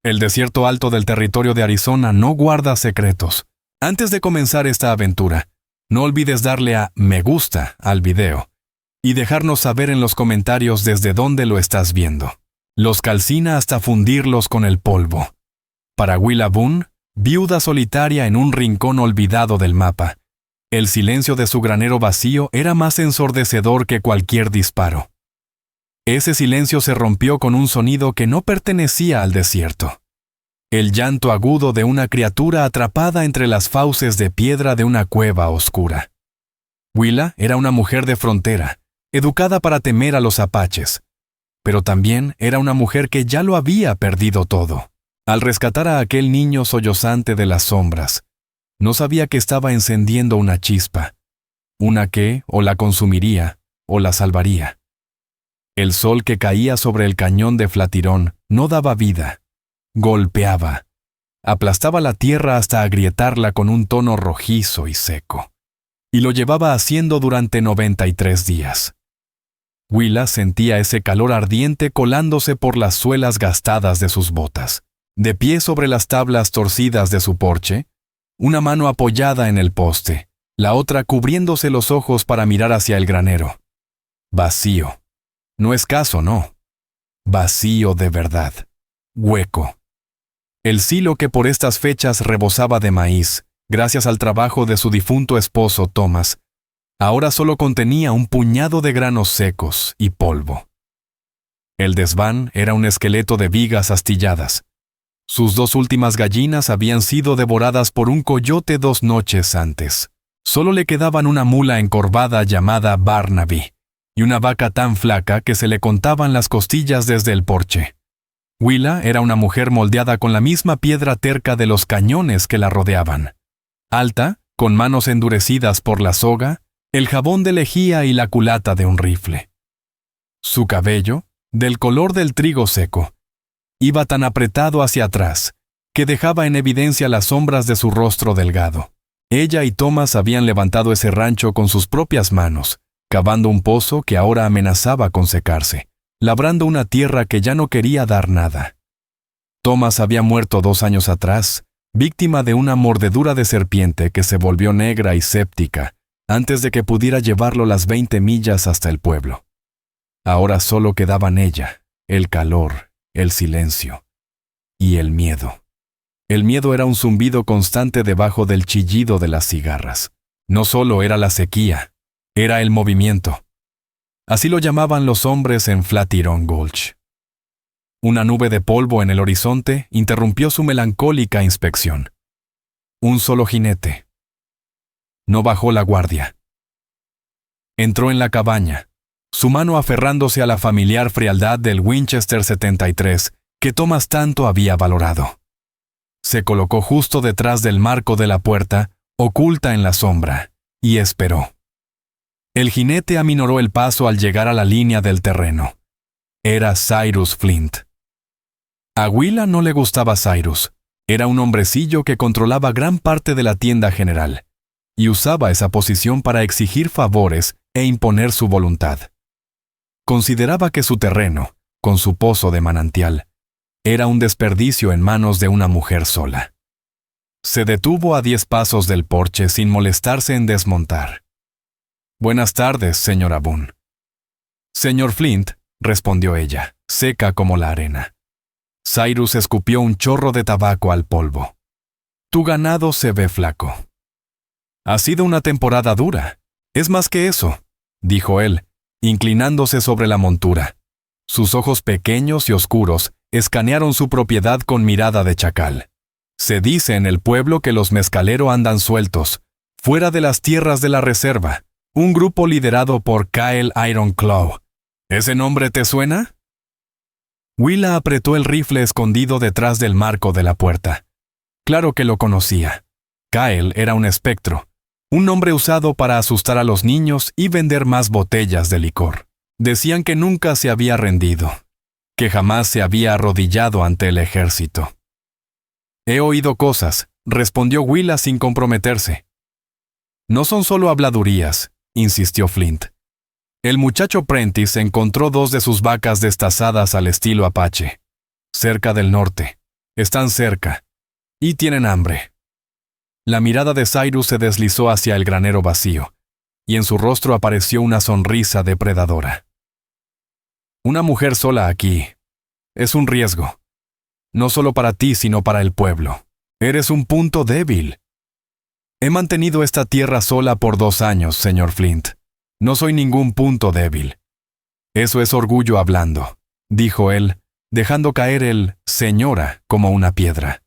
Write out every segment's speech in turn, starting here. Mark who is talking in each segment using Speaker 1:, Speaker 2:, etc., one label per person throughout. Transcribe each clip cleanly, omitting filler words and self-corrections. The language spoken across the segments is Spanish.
Speaker 1: El desierto alto del territorio de Arizona no guarda secretos. Antes de comenzar esta aventura, no olvides darle a me gusta al video y dejarnos saber en los comentarios desde dónde lo estás viendo. Los calcina hasta fundirlos con el polvo. Para Willa Boone, viuda solitaria en un rincón olvidado del mapa, el silencio de su granero vacío era más ensordecedor que cualquier disparo. Ese silencio se rompió con un sonido que no pertenecía al desierto. El llanto agudo de una criatura atrapada entre las fauces de piedra de una cueva oscura. Willa era una mujer de frontera, educada para temer a los apaches, pero también era una mujer que ya lo había perdido todo. Al rescatar a aquel niño sollozante de las sombras, no sabía que estaba encendiendo una chispa, una que o la consumiría o la salvaría. El sol que caía sobre el cañón de Flatiron no daba vida, golpeaba, aplastaba la tierra hasta agrietarla con un tono rojizo y seco, y lo llevaba haciendo durante 93 días. Willa sentía ese calor ardiente colándose por las suelas gastadas de sus botas. De pie sobre las tablas torcidas de su porche, una mano apoyada en el poste, la otra cubriéndose los ojos para mirar hacia el granero. Vacío. No escaso, no. Vacío de verdad. Hueco. El silo que por estas fechas rebosaba de maíz, gracias al trabajo de su difunto esposo Thomas, ahora solo contenía un puñado de granos secos y polvo. El desván era un esqueleto de vigas astilladas. Sus 2 últimas gallinas habían sido devoradas por un coyote 2 noches antes. Solo le quedaban una mula encorvada llamada Barnaby y una vaca tan flaca que se le contaban las costillas desde el porche. Willa era una mujer moldeada con la misma piedra terca de los cañones que la rodeaban. Alta, con manos endurecidas por la soga, el jabón de lejía y la culata de un rifle. Su cabello, del color del trigo seco, iba tan apretado hacia atrás que dejaba en evidencia las sombras de su rostro delgado. Ella y Thomas habían levantado ese rancho con sus propias manos, cavando un pozo que ahora amenazaba con secarse, labrando una tierra que ya no quería dar nada. Thomas había muerto 2 años atrás, víctima de una mordedura de serpiente que se volvió negra y séptica antes de que pudiera llevarlo las 20 millas hasta el pueblo. Ahora solo quedaban ella, el calor, el silencio y el miedo. El miedo era un zumbido constante debajo del chillido de las cigarras. No solo era la sequía, era el movimiento. Así lo llamaban los hombres en Flatiron Gulch. Una nube de polvo en el horizonte interrumpió su melancólica inspección. Un solo jinete. No bajó la guardia. Entró en la cabaña, su mano aferrándose a la familiar frialdad del Winchester 73 que Thomas tanto había valorado. Se colocó justo detrás del marco de la puerta, oculta en la sombra, y esperó. El jinete aminoró el paso al llegar a la línea del terreno. Era Cyrus Flint. A Willa no le gustaba Cyrus. Era un hombrecillo que controlaba gran parte de la tienda general, y usaba esa posición para exigir favores e imponer su voluntad. Consideraba que su terreno, con su pozo de manantial, era un desperdicio en manos de una mujer sola. Se detuvo a 10 pasos del porche sin molestarse en desmontar. «Buenas tardes, señora Boone». «Señor Flint», respondió ella, seca como la arena. Cyrus escupió un chorro de tabaco al polvo. «Tu ganado se ve flaco». «Ha sido una temporada dura. Es más que eso», dijo él, inclinándose sobre la montura. Sus ojos pequeños y oscuros escanearon su propiedad con mirada de chacal. «Se dice en el pueblo que los mezcaleros andan sueltos, fuera de las tierras de la reserva, un grupo liderado por Kyle Ironclaw. ¿Ese nombre te suena?» Willa apretó el rifle escondido detrás del marco de la puerta. Claro que lo conocía. Kyle era un espectro, un nombre usado para asustar a los niños y vender más botellas de licor. Decían que nunca se había rendido, que jamás se había arrodillado ante el ejército. «He oído cosas», respondió Willa sin comprometerse. «No son solo habladurías», insistió Flint. El muchacho Prentice encontró 2 de sus vacas destazadas al estilo apache, cerca del norte, Están cerca. Y tienen hambre. La mirada de Cyrus se deslizó hacia el granero vacío, y en su rostro apareció una sonrisa depredadora. Una mujer sola aquí. Es un riesgo. No solo para ti, sino para el pueblo. Eres un punto débil. He mantenido esta tierra sola por 2 años, señor Flint. No soy ningún punto débil. Eso es orgullo hablando, dijo él, dejando caer el señora como una piedra.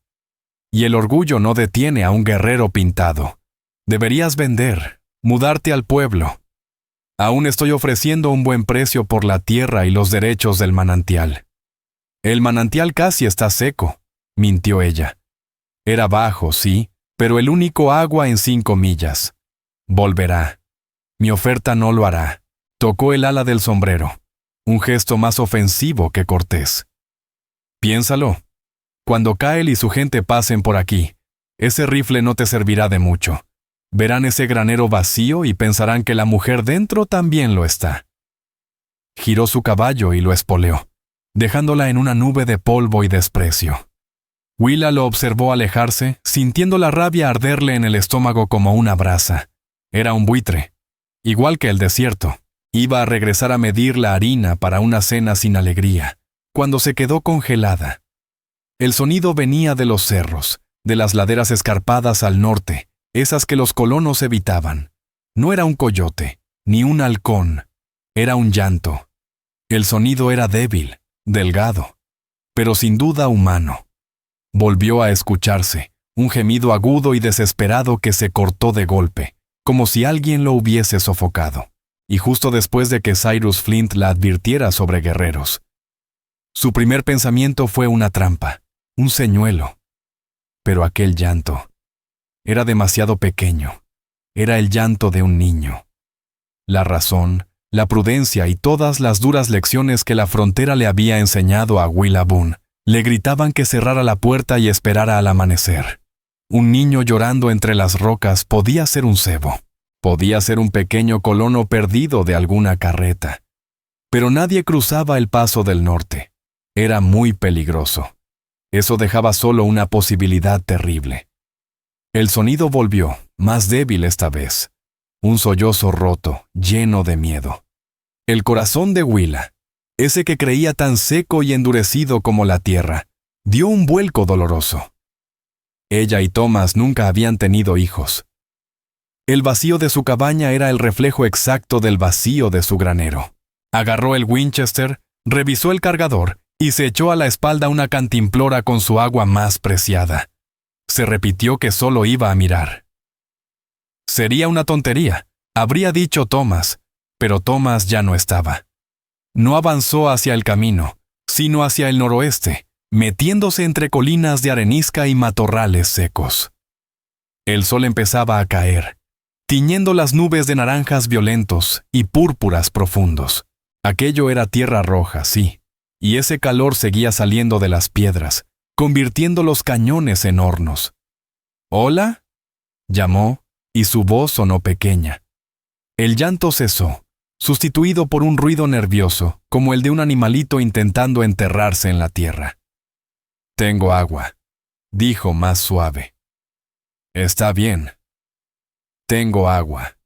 Speaker 1: Y el orgullo no detiene a un guerrero pintado. Deberías vender, mudarte al pueblo. Aún estoy ofreciendo un buen precio por la tierra y los derechos del manantial. El manantial casi está seco, mintió ella. Era bajo, sí, pero el único agua en 5 millas. Volverá. Mi oferta no lo hará. Tocó el ala del sombrero, un gesto más ofensivo que cortés. Piénsalo. Cuando Kyle y su gente pasen por aquí, ese rifle no te servirá de mucho. Verán ese granero vacío y pensarán que la mujer dentro también lo está. Giró su caballo y lo espoleó, dejándola en una nube de polvo y desprecio. Willa lo observó alejarse, sintiendo la rabia arderle en el estómago como una brasa. Era un buitre. Igual que el desierto, iba a regresar a medir la harina para una cena sin alegría, cuando se quedó congelada. El sonido venía de los cerros, de las laderas escarpadas al norte, esas que los colonos evitaban. No era un coyote, ni un halcón, era un llanto. El sonido era débil, delgado, pero sin duda humano. Volvió a escucharse, un gemido agudo y desesperado que se cortó de golpe, como si alguien lo hubiese sofocado, y justo después de que Cyrus Flint la advirtiera sobre guerreros. Su primer pensamiento fue una trampa, un señuelo. Pero aquel llanto era demasiado pequeño. Era el llanto de un niño. La razón, la prudencia y todas las duras lecciones que la frontera le había enseñado a Willa Boone le gritaban que cerrara la puerta y esperara al amanecer. Un niño llorando entre las rocas podía ser un cebo. Podía ser un pequeño colono perdido de alguna carreta. Pero nadie cruzaba el paso del norte. Era muy peligroso. Eso dejaba solo una posibilidad terrible. El sonido volvió, más débil esta vez. Un sollozo roto, lleno de miedo. El corazón de Willa, ese que creía tan seco y endurecido como la tierra, dio un vuelco doloroso. Ella y Thomas nunca habían tenido hijos. El vacío de su cabaña era el reflejo exacto del vacío de su granero. Agarró el Winchester, revisó el cargador y se echó a la espalda una cantimplora con su agua más preciada. Se repitió que solo iba a mirar. Sería una tontería, habría dicho Thomas, pero Thomas ya no estaba. No avanzó hacia el camino, sino hacia el noroeste, metiéndose entre colinas de arenisca y matorrales secos. El sol empezaba a caer, tiñendo las nubes de naranjas violentos y púrpuras profundos. Aquello era tierra roja, sí, y ese calor seguía saliendo de las piedras, convirtiendo los cañones en hornos. «¿Hola?», llamó, y su voz sonó pequeña. El llanto cesó, sustituido por un ruido nervioso, como el de un animalito intentando enterrarse en la tierra. «Tengo agua», dijo más suave. «Está bien. Tengo agua».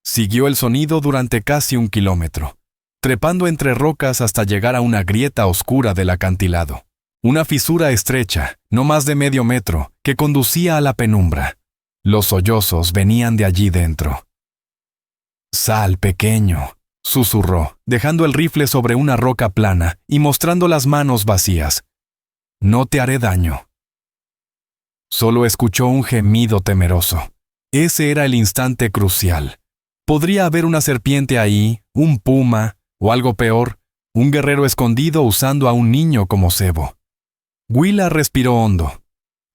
Speaker 1: Siguió el sonido durante casi 1 kilómetro, trepando entre rocas hasta llegar a una grieta oscura del acantilado. Una fisura estrecha, no más de medio metro, que conducía a la penumbra. Los sollozos venían de allí dentro. «Sal, pequeño», susurró, dejando el rifle sobre una roca plana y mostrando las manos vacías. «No te haré daño». Solo escuchó un gemido temeroso. Ese era el instante crucial. Podría haber una serpiente ahí, un puma, o algo peor, un guerrero escondido usando a un niño como cebo. Willa respiró hondo.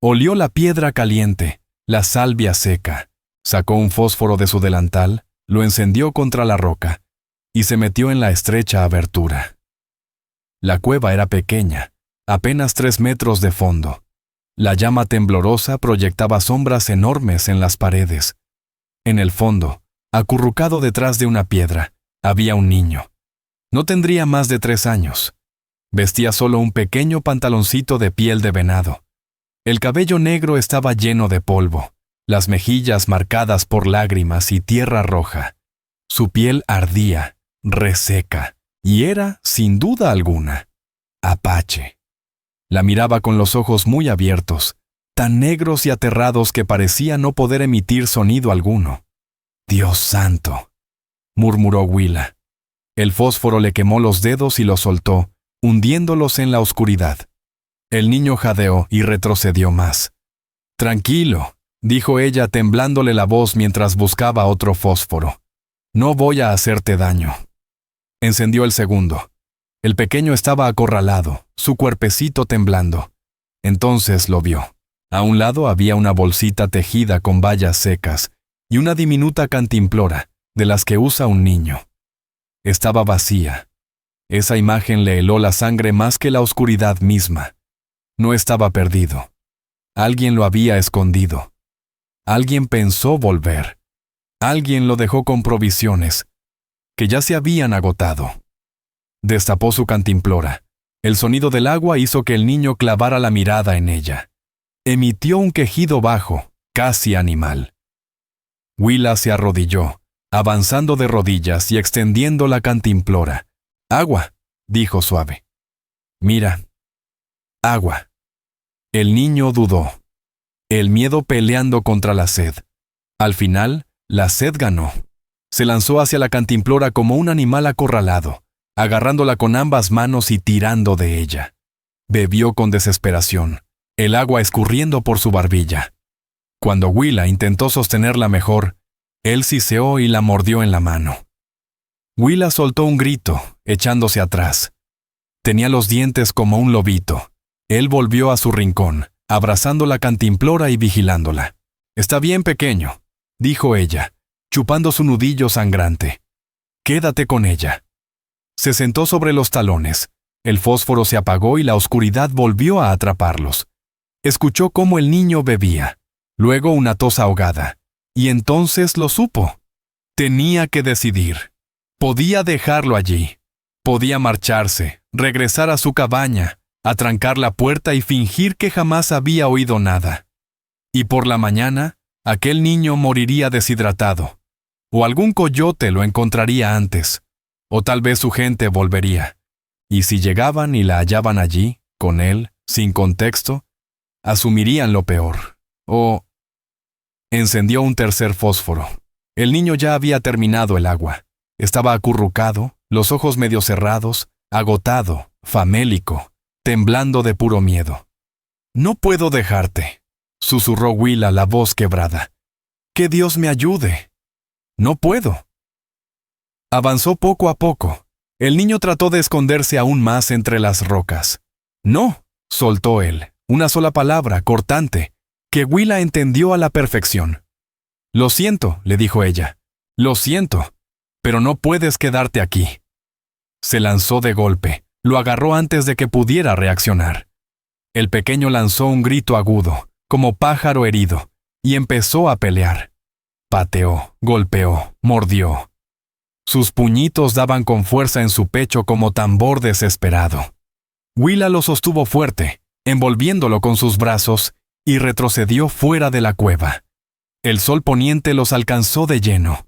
Speaker 1: Olió la piedra caliente, la salvia seca. Sacó un fósforo de su delantal, lo encendió contra la roca y se metió en la estrecha abertura. La cueva era pequeña, apenas 3 metros de fondo. La llama temblorosa proyectaba sombras enormes en las paredes. En el fondo, acurrucado detrás de una piedra, había un niño. No tendría más de 3 años. Vestía solo un pequeño pantaloncito de piel de venado. El cabello negro estaba lleno de polvo, las mejillas marcadas por lágrimas y tierra roja. Su piel ardía, reseca, y era, sin duda alguna, apache. La miraba con los ojos muy abiertos, tan negros y aterrados que parecía no poder emitir sonido alguno. «Dios santo», murmuró Willa. El fósforo le quemó los dedos y los soltó, hundiéndolos en la oscuridad. El niño jadeó y retrocedió más. «Tranquilo», dijo ella temblándole la voz mientras buscaba otro fósforo. «No voy a hacerte daño». Encendió el segundo. El pequeño estaba acorralado, su cuerpecito temblando. Entonces lo vio. A un lado había una bolsita tejida con bayas secas y una diminuta cantimplora, de las que usa un niño. Estaba vacía. Esa imagen le heló la sangre más que la oscuridad misma. No estaba perdido. Alguien lo había escondido. Alguien pensó volver. Alguien lo dejó con provisiones, que ya se habían agotado. Destapó su cantimplora. El sonido del agua hizo que el niño clavara la mirada en ella. Emitió un quejido bajo, casi animal. Willa se arrodilló, avanzando de rodillas y extendiendo la cantimplora. «Agua», dijo suave. «Mira. Agua». El niño dudó. El miedo peleando contra la sed. Al final, la sed ganó. Se lanzó hacia la cantimplora como un animal acorralado, agarrándola con ambas manos y tirando de ella. Bebió con desesperación, el agua escurriendo por su barbilla. Cuando Willa intentó sostenerla mejor, él siseó y la mordió en la mano. Willa soltó un grito, echándose atrás. Tenía los dientes como un lobito. Él volvió a su rincón, abrazando la cantimplora y vigilándola. «Está bien, pequeño», dijo ella, chupando su nudillo sangrante. «Quédate con ella». Se sentó sobre los talones. El fósforo se apagó y la oscuridad volvió a atraparlos. Escuchó cómo el niño bebía, luego una tos ahogada, y entonces lo supo. Tenía que decidir. Podía dejarlo allí. Podía marcharse, regresar a su cabaña, atrancar la puerta y fingir que jamás había oído nada. Y por la mañana, aquel niño moriría deshidratado. O algún coyote lo encontraría antes. O tal vez su gente volvería. Y si llegaban y la hallaban allí, con él, sin contexto, asumirían lo peor. O... Encendió un tercer fósforo. El niño ya había terminado el agua. Estaba acurrucado, los ojos medio cerrados, agotado, famélico, temblando de puro miedo. «No puedo dejarte», susurró Willa, la voz quebrada. «Que Dios me ayude. No puedo». Avanzó poco a poco. El niño trató de esconderse aún más entre las rocas. «No», soltó él, una sola palabra, cortante, que Willa entendió a la perfección. «Lo siento», le dijo ella. «Lo siento, pero no puedes quedarte aquí». Se lanzó de golpe, lo agarró antes de que pudiera reaccionar. El pequeño lanzó un grito agudo, como pájaro herido, y empezó a pelear. Pateó, golpeó, mordió. Sus puñitos daban con fuerza en su pecho como tambor desesperado. Willa lo sostuvo fuerte, envolviéndolo con sus brazos, y retrocedió fuera de la cueva. El sol poniente los alcanzó de lleno.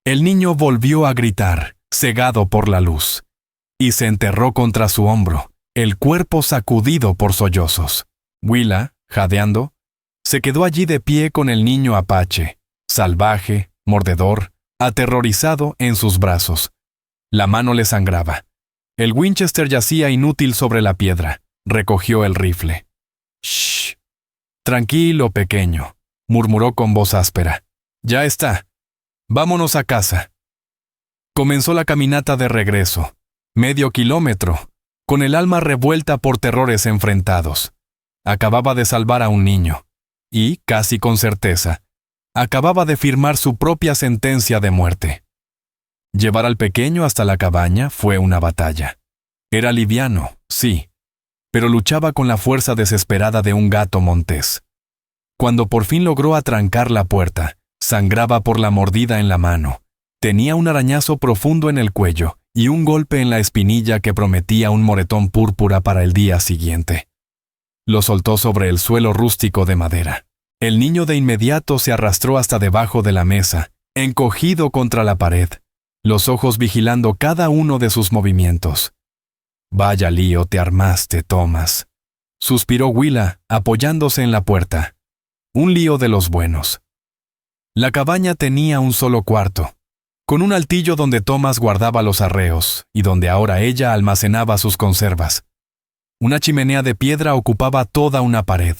Speaker 1: El niño volvió a gritar, cegado por la luz, y se enterró contra su hombro, el cuerpo sacudido por sollozos. Willa, jadeando, se quedó allí de pie con el niño apache, salvaje, mordedor, aterrorizado en sus brazos. La mano le sangraba. El Winchester yacía inútil sobre la piedra. Recogió el rifle. «Shh. Tranquilo, pequeño», murmuró con voz áspera. «Ya está. Vámonos a casa». Comenzó la caminata de regreso, 1/2 kilómetro, con el alma revuelta por terrores enfrentados. Acababa de salvar a un niño, y, casi con certeza, acababa de firmar su propia sentencia de muerte. Llevar al pequeño hasta la cabaña fue una batalla. Era liviano, sí, pero luchaba con la fuerza desesperada de un gato montés. Cuando por fin logró atrancar la puerta, sangraba por la mordida en la mano, tenía un arañazo profundo en el cuello y un golpe en la espinilla que prometía un moretón púrpura para el día siguiente. Lo soltó sobre el suelo rústico de madera. El niño de inmediato se arrastró hasta debajo de la mesa, encogido contra la pared, los ojos vigilando cada uno de sus movimientos. «Vaya lío te armaste, Thomas», suspiró Willa, apoyándose en la puerta. «Un lío de los buenos». La cabaña tenía un solo cuarto, con un altillo donde Thomas guardaba los arreos y donde ahora ella almacenaba sus conservas. Una chimenea de piedra ocupaba toda una pared.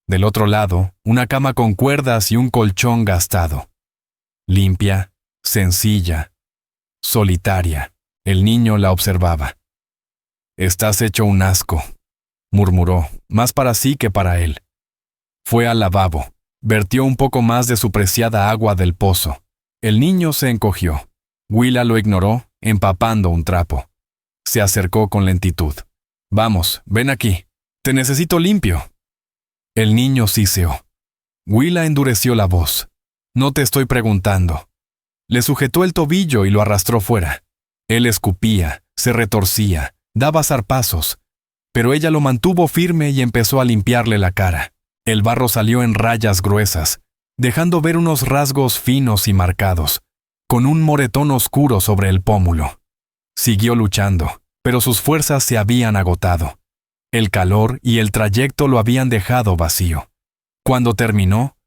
Speaker 1: Del otro lado, una cama con cuerdas y un colchón gastado. Limpia, sencilla, solitaria. El niño la observaba. «Estás hecho un asco», murmuró, más para sí que para él. Fue al lavabo, vertió un poco más de su preciada agua del pozo. El niño se encogió. Willa lo ignoró, empapando un trapo. Se acercó con lentitud. «Vamos, ven aquí. Te necesito limpio». El niño siseó. Willa endureció la voz. «No te estoy preguntando». Le sujetó el tobillo y lo arrastró fuera. Él escupía, se retorcía, daba zarpazos, pero ella lo mantuvo firme y empezó a limpiarle la cara. El barro salió en rayas gruesas, dejando ver unos rasgos finos y marcados, con un moretón oscuro sobre el pómulo. Siguió luchando, pero sus fuerzas se habían agotado. El calor y el trayecto lo habían dejado vacío. Cuando terminó,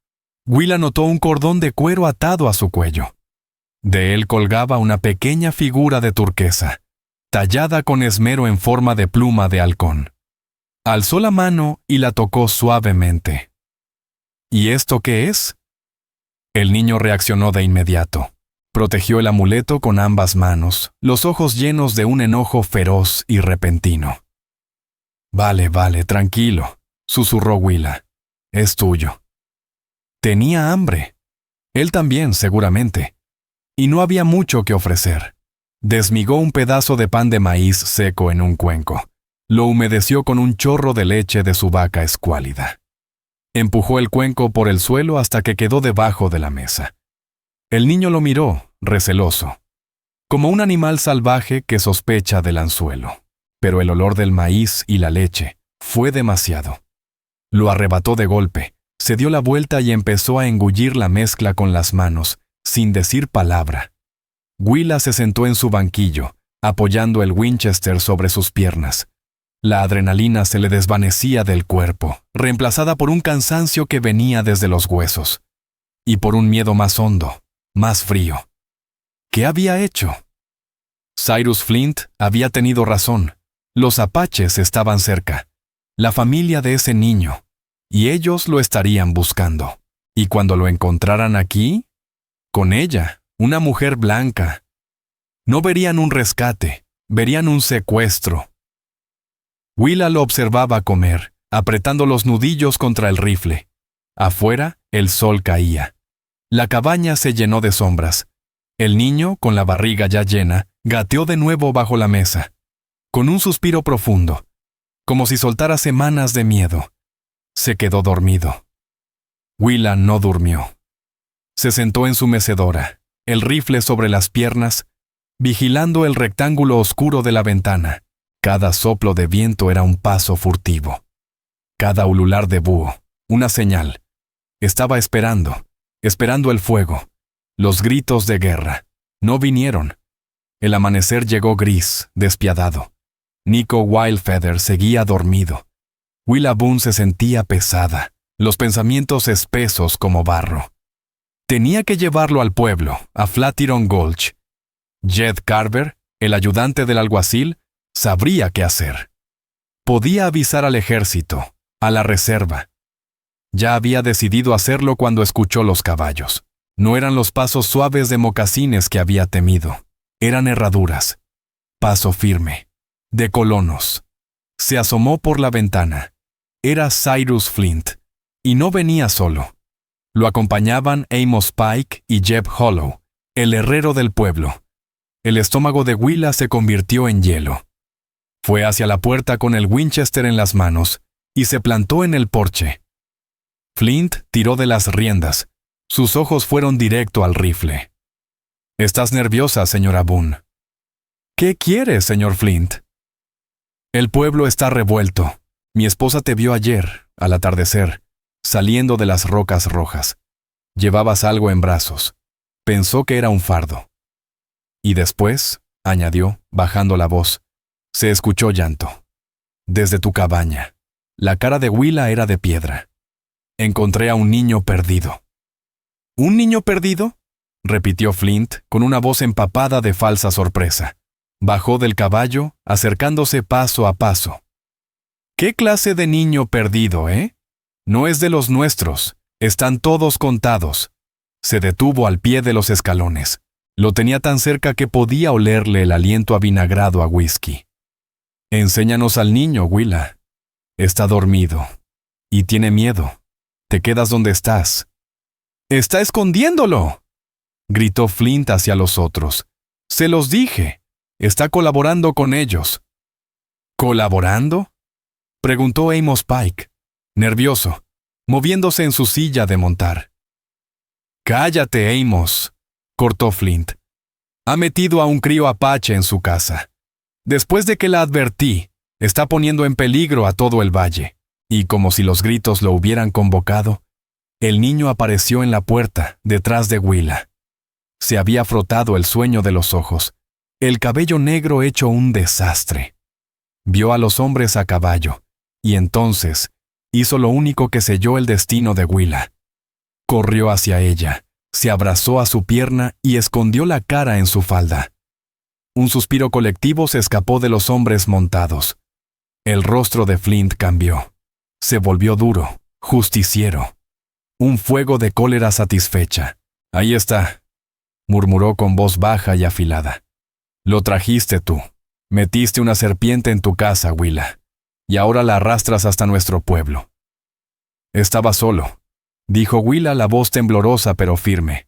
Speaker 1: Willa notó un cordón de cuero atado a su cuello. De él colgaba una pequeña figura de turquesa, tallada con esmero en forma de pluma de halcón. Alzó la mano y la tocó suavemente. «¿Y esto qué es?». El niño reaccionó de inmediato. Protegió el amuleto con ambas manos, los ojos llenos de un enojo feroz y repentino. «Vale, tranquilo», susurró Willa. «Es tuyo». Tenía hambre. Él también, seguramente. Y no había mucho que ofrecer. Desmigó un pedazo de pan de maíz seco en un cuenco. Lo humedeció con un chorro de leche de su vaca escuálida. Empujó el cuenco por el suelo hasta que quedó debajo de la mesa. El niño lo miró, receloso, como un animal salvaje que sospecha del anzuelo. Pero el olor del maíz y la leche fue demasiado. Lo arrebató de golpe, se dio la vuelta y empezó a engullir la mezcla con las manos, sin decir palabra. Willa se sentó en su banquillo, apoyando el Winchester sobre sus piernas. La adrenalina se le desvanecía del cuerpo, reemplazada por un cansancio que venía desde los huesos. Y por un miedo más hondo, más frío. ¿Qué había hecho? Cyrus Flint había tenido razón. Los apaches estaban cerca, la familia de ese niño, y ellos lo estarían buscando. Y cuando lo encontraran aquí, con ella, una mujer blanca, no verían un rescate, verían un secuestro. Willa lo observaba comer, apretando los nudillos contra el rifle. Afuera, el sol caía. La cabaña se llenó de sombras. El niño, con la barriga ya llena, gateó de nuevo bajo la mesa, con un suspiro profundo, como si soltara semanas de miedo. Se quedó dormido. Willa no durmió. Se sentó en su mecedora, el rifle sobre las piernas, vigilando el rectángulo oscuro de la ventana. Cada soplo de viento era un paso furtivo. Cada ulular de búho, una señal. Estaba esperando el fuego. Los gritos de guerra. No vinieron. El amanecer llegó gris, despiadado. Nico Wildfeather seguía dormido. Willa Boone se sentía pesada, los pensamientos espesos como barro. Tenía que llevarlo al pueblo, a Flatiron Gulch. Jed Carver, el ayudante del alguacil, sabría qué hacer. Podía avisar al ejército, a la reserva. Ya había decidido hacerlo cuando escuchó los caballos. No eran los pasos suaves de mocasines que había temido. Eran herraduras. Paso firme. De colonos. Se asomó por la ventana. Era Cyrus Flint. Y no venía solo. Lo acompañaban Amos Pike y Jeb Hollow, el herrero del pueblo. El estómago de Willa se convirtió en hielo. Fue hacia la puerta con el Winchester en las manos y se plantó en el porche. Flint tiró de las riendas. Sus ojos fueron directo al rifle. «Estás nerviosa, señora Boone». ¿Qué quiere, señor Flint? El pueblo está revuelto. Mi esposa te vio ayer, al atardecer, saliendo de las rocas rojas. Llevabas algo en brazos. Pensó que era un fardo. Y después, añadió, bajando la voz, se escuchó llanto. Desde tu cabaña. La cara de Willa era de piedra. Encontré a un niño perdido. ¿Un niño perdido?, repitió Flint con una voz empapada de falsa sorpresa. Bajó del caballo, acercándose paso a paso. ¿Qué clase de niño perdido, eh? No es de los nuestros. Están todos contados. Se detuvo al pie de los escalones. Lo tenía tan cerca que podía olerle el aliento avinagrado a whisky. Enséñanos al niño, Willa. Está dormido. Y tiene miedo. Te quedas donde estás. ¡Está escondiéndolo!, gritó Flint hacia los otros. Se los dije. Está colaborando con ellos. ¿Colaborando?, preguntó Amos Pike, nervioso, moviéndose en su silla de montar. Cállate, Amos, cortó Flint. Ha metido a un crío apache en su casa. Después de que la advertí, está poniendo en peligro a todo el valle. Y como si los gritos lo hubieran convocado, el niño apareció en la puerta, detrás de Willa. Se había frotado el sueño de los ojos, el cabello negro hecho un desastre. Vio a los hombres a caballo, y entonces hizo lo único que selló el destino de Willa. Corrió hacia ella, se abrazó a su pierna y escondió la cara en su falda. Un suspiro colectivo se escapó de los hombres montados. El rostro de Flint cambió. Se volvió duro, justiciero. Un fuego de cólera satisfecha. Ahí está, murmuró con voz baja y afilada. Lo trajiste tú. Metiste una serpiente en tu casa, Willa, y ahora la arrastras hasta nuestro pueblo. Estaba solo, dijo Willa, la voz temblorosa pero firme.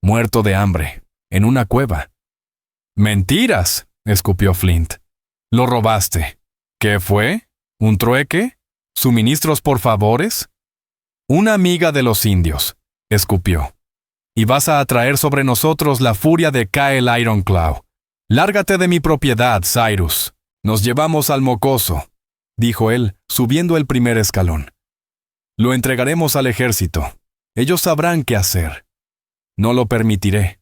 Speaker 1: Muerto de hambre, en una cueva. ¡Mentiras!, escupió Flint. Lo robaste. ¿Qué fue? ¿Un trueque? ¿Suministros por favores? Una amiga de los indios, escupió. Y vas a atraer sobre nosotros la furia de Kyle Ironclaw. Lárgate de mi propiedad, Cyrus. Nos llevamos al mocoso, dijo él, subiendo el primer escalón. Lo entregaremos al ejército. Ellos sabrán qué hacer. No lo permitiré.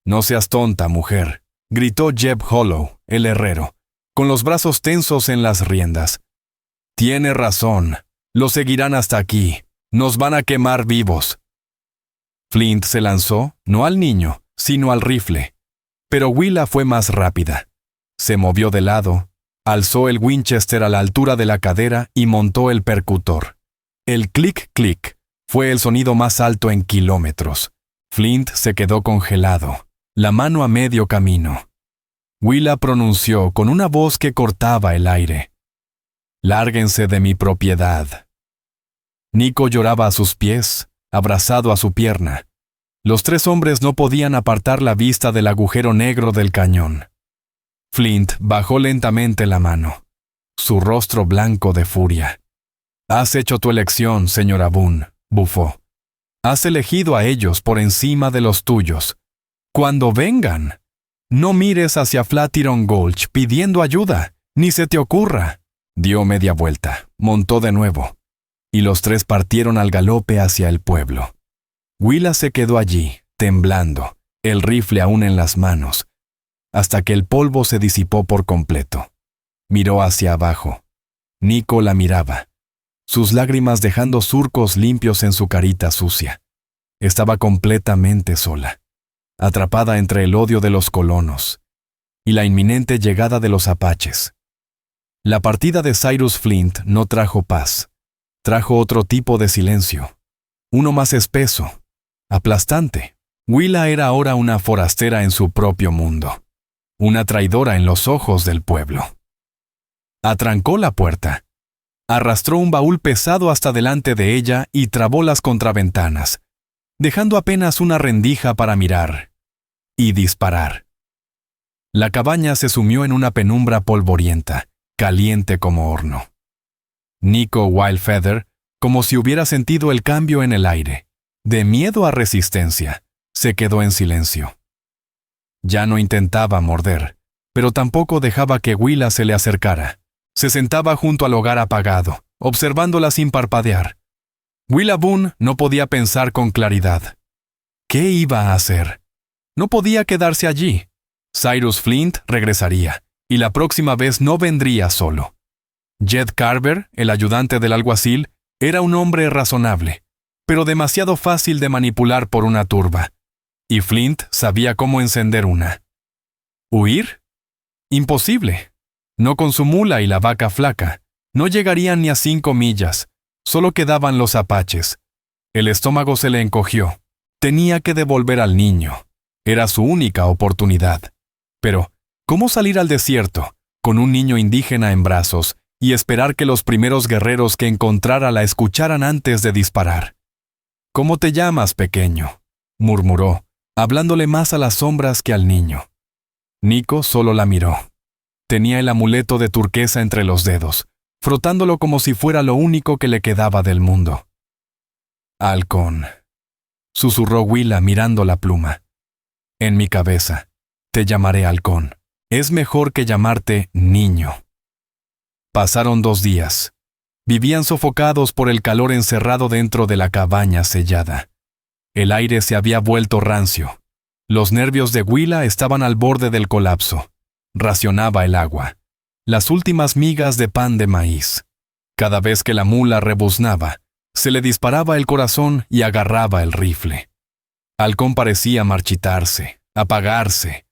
Speaker 1: No seas tonta, mujer, gritó Jeb Hollow, el herrero, con los brazos tensos en las riendas. Tiene razón. Lo seguirán hasta aquí. Nos van a quemar vivos. Flint se lanzó, no al niño, sino al rifle. Pero Willa fue más rápida. Se movió de lado, alzó el Winchester a la altura de la cadera y montó el percutor. El clic-clic fue el sonido más alto en kilómetros. Flint se quedó congelado, la mano a medio camino. Willa pronunció con una voz que cortaba el aire. «Lárguense de mi propiedad». Nico lloraba a sus pies, abrazado a su pierna. Los tres hombres no podían apartar la vista del agujero negro del cañón. Flint bajó lentamente la mano, su rostro blanco de furia. «Has hecho tu elección, señora Boone», bufó. «Has elegido a ellos por encima de los tuyos. Cuando vengan, no mires hacia Flatiron Gulch pidiendo ayuda, ni se te ocurra». Dio media vuelta, montó de nuevo, y los tres partieron al galope hacia el pueblo. Willa se quedó allí, temblando, el rifle aún en las manos, hasta que el polvo se disipó por completo. Miró hacia abajo. Nico la miraba, sus lágrimas dejando surcos limpios en su carita sucia. Estaba completamente sola, atrapada entre el odio de los colonos y la inminente llegada de los apaches. La partida de Cyrus Flint no trajo paz. Trajo otro tipo de silencio, uno más espeso, aplastante. Willa era ahora una forastera en su propio mundo, una traidora en los ojos del pueblo. Atrancó la puerta, arrastró un baúl pesado hasta delante de ella y trabó las contraventanas, dejando apenas una rendija para mirar y disparar. La cabaña se sumió en una penumbra polvorienta, caliente como horno. Nico Wildfeather, como si hubiera sentido el cambio en el aire, de miedo a resistencia, se quedó en silencio. Ya no intentaba morder, pero tampoco dejaba que Willa se le acercara. Se sentaba junto al hogar apagado, observándola sin parpadear. Willa Boone no podía pensar con claridad. ¿Qué iba a hacer? No podía quedarse allí. Cyrus Flint regresaría, y la próxima vez no vendría solo. Jed Carver, el ayudante del alguacil, era un hombre razonable, pero demasiado fácil de manipular por una turba. Y Flint sabía cómo encender una. ¿Huir? Imposible. No con su mula y la vaca flaca. No llegarían ni a 5 millas. Solo quedaban los apaches. El estómago se le encogió. Tenía que devolver al niño. Era su única oportunidad. Pero, ¿cómo salir al desierto, con un niño indígena en brazos, y esperar que los primeros guerreros que encontrara la escucharan antes de disparar? «¿Cómo te llamas, pequeño?», murmuró, hablándole más a las sombras que al niño. Nico solo la miró. Tenía el amuleto de turquesa entre los dedos, frotándolo como si fuera lo único que le quedaba del mundo. «Halcón», susurró Willa mirando la pluma. «En mi cabeza, te llamaré Halcón. Es mejor que llamarte niño». Pasaron 2 días. Vivían sofocados por el calor encerrado dentro de la cabaña sellada. El aire se había vuelto rancio. Los nervios de Willa estaban al borde del colapso. Racionaba el agua. Las últimas migas de pan de maíz. Cada vez que la mula rebuznaba, se le disparaba el corazón y agarraba el rifle. Halcón parecía marchitarse, apagarse,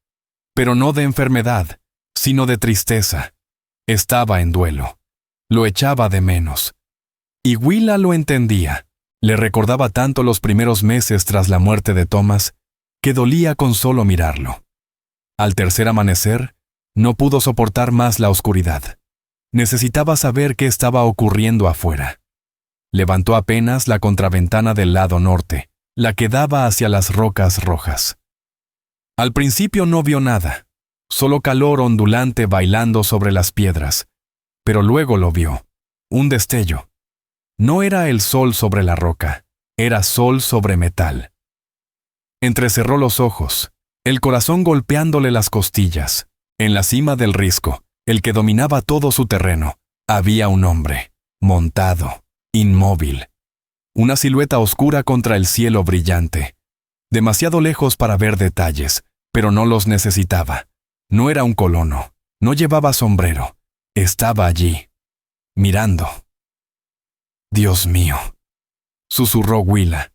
Speaker 1: pero no de enfermedad, sino de tristeza. Estaba en duelo. Lo echaba de menos. Y Willa lo entendía. Le recordaba tanto los primeros meses tras la muerte de Thomas, que dolía con solo mirarlo. Al tercer amanecer, no pudo soportar más la oscuridad. Necesitaba saber qué estaba ocurriendo afuera. Levantó apenas la contraventana del lado norte, la que daba hacia las rocas rojas. Al principio no vio nada, solo calor ondulante bailando sobre las piedras, pero luego lo vio, un destello. No era el sol sobre la roca, era sol sobre metal. Entrecerró los ojos, el corazón golpeándole las costillas. En la cima del risco, el que dominaba todo su terreno, había un hombre, montado, inmóvil. Una silueta oscura contra el cielo brillante. Demasiado lejos para ver detalles, pero no los necesitaba. No era un colono, no llevaba sombrero. Estaba allí, mirando. «Dios mío», susurró Willa.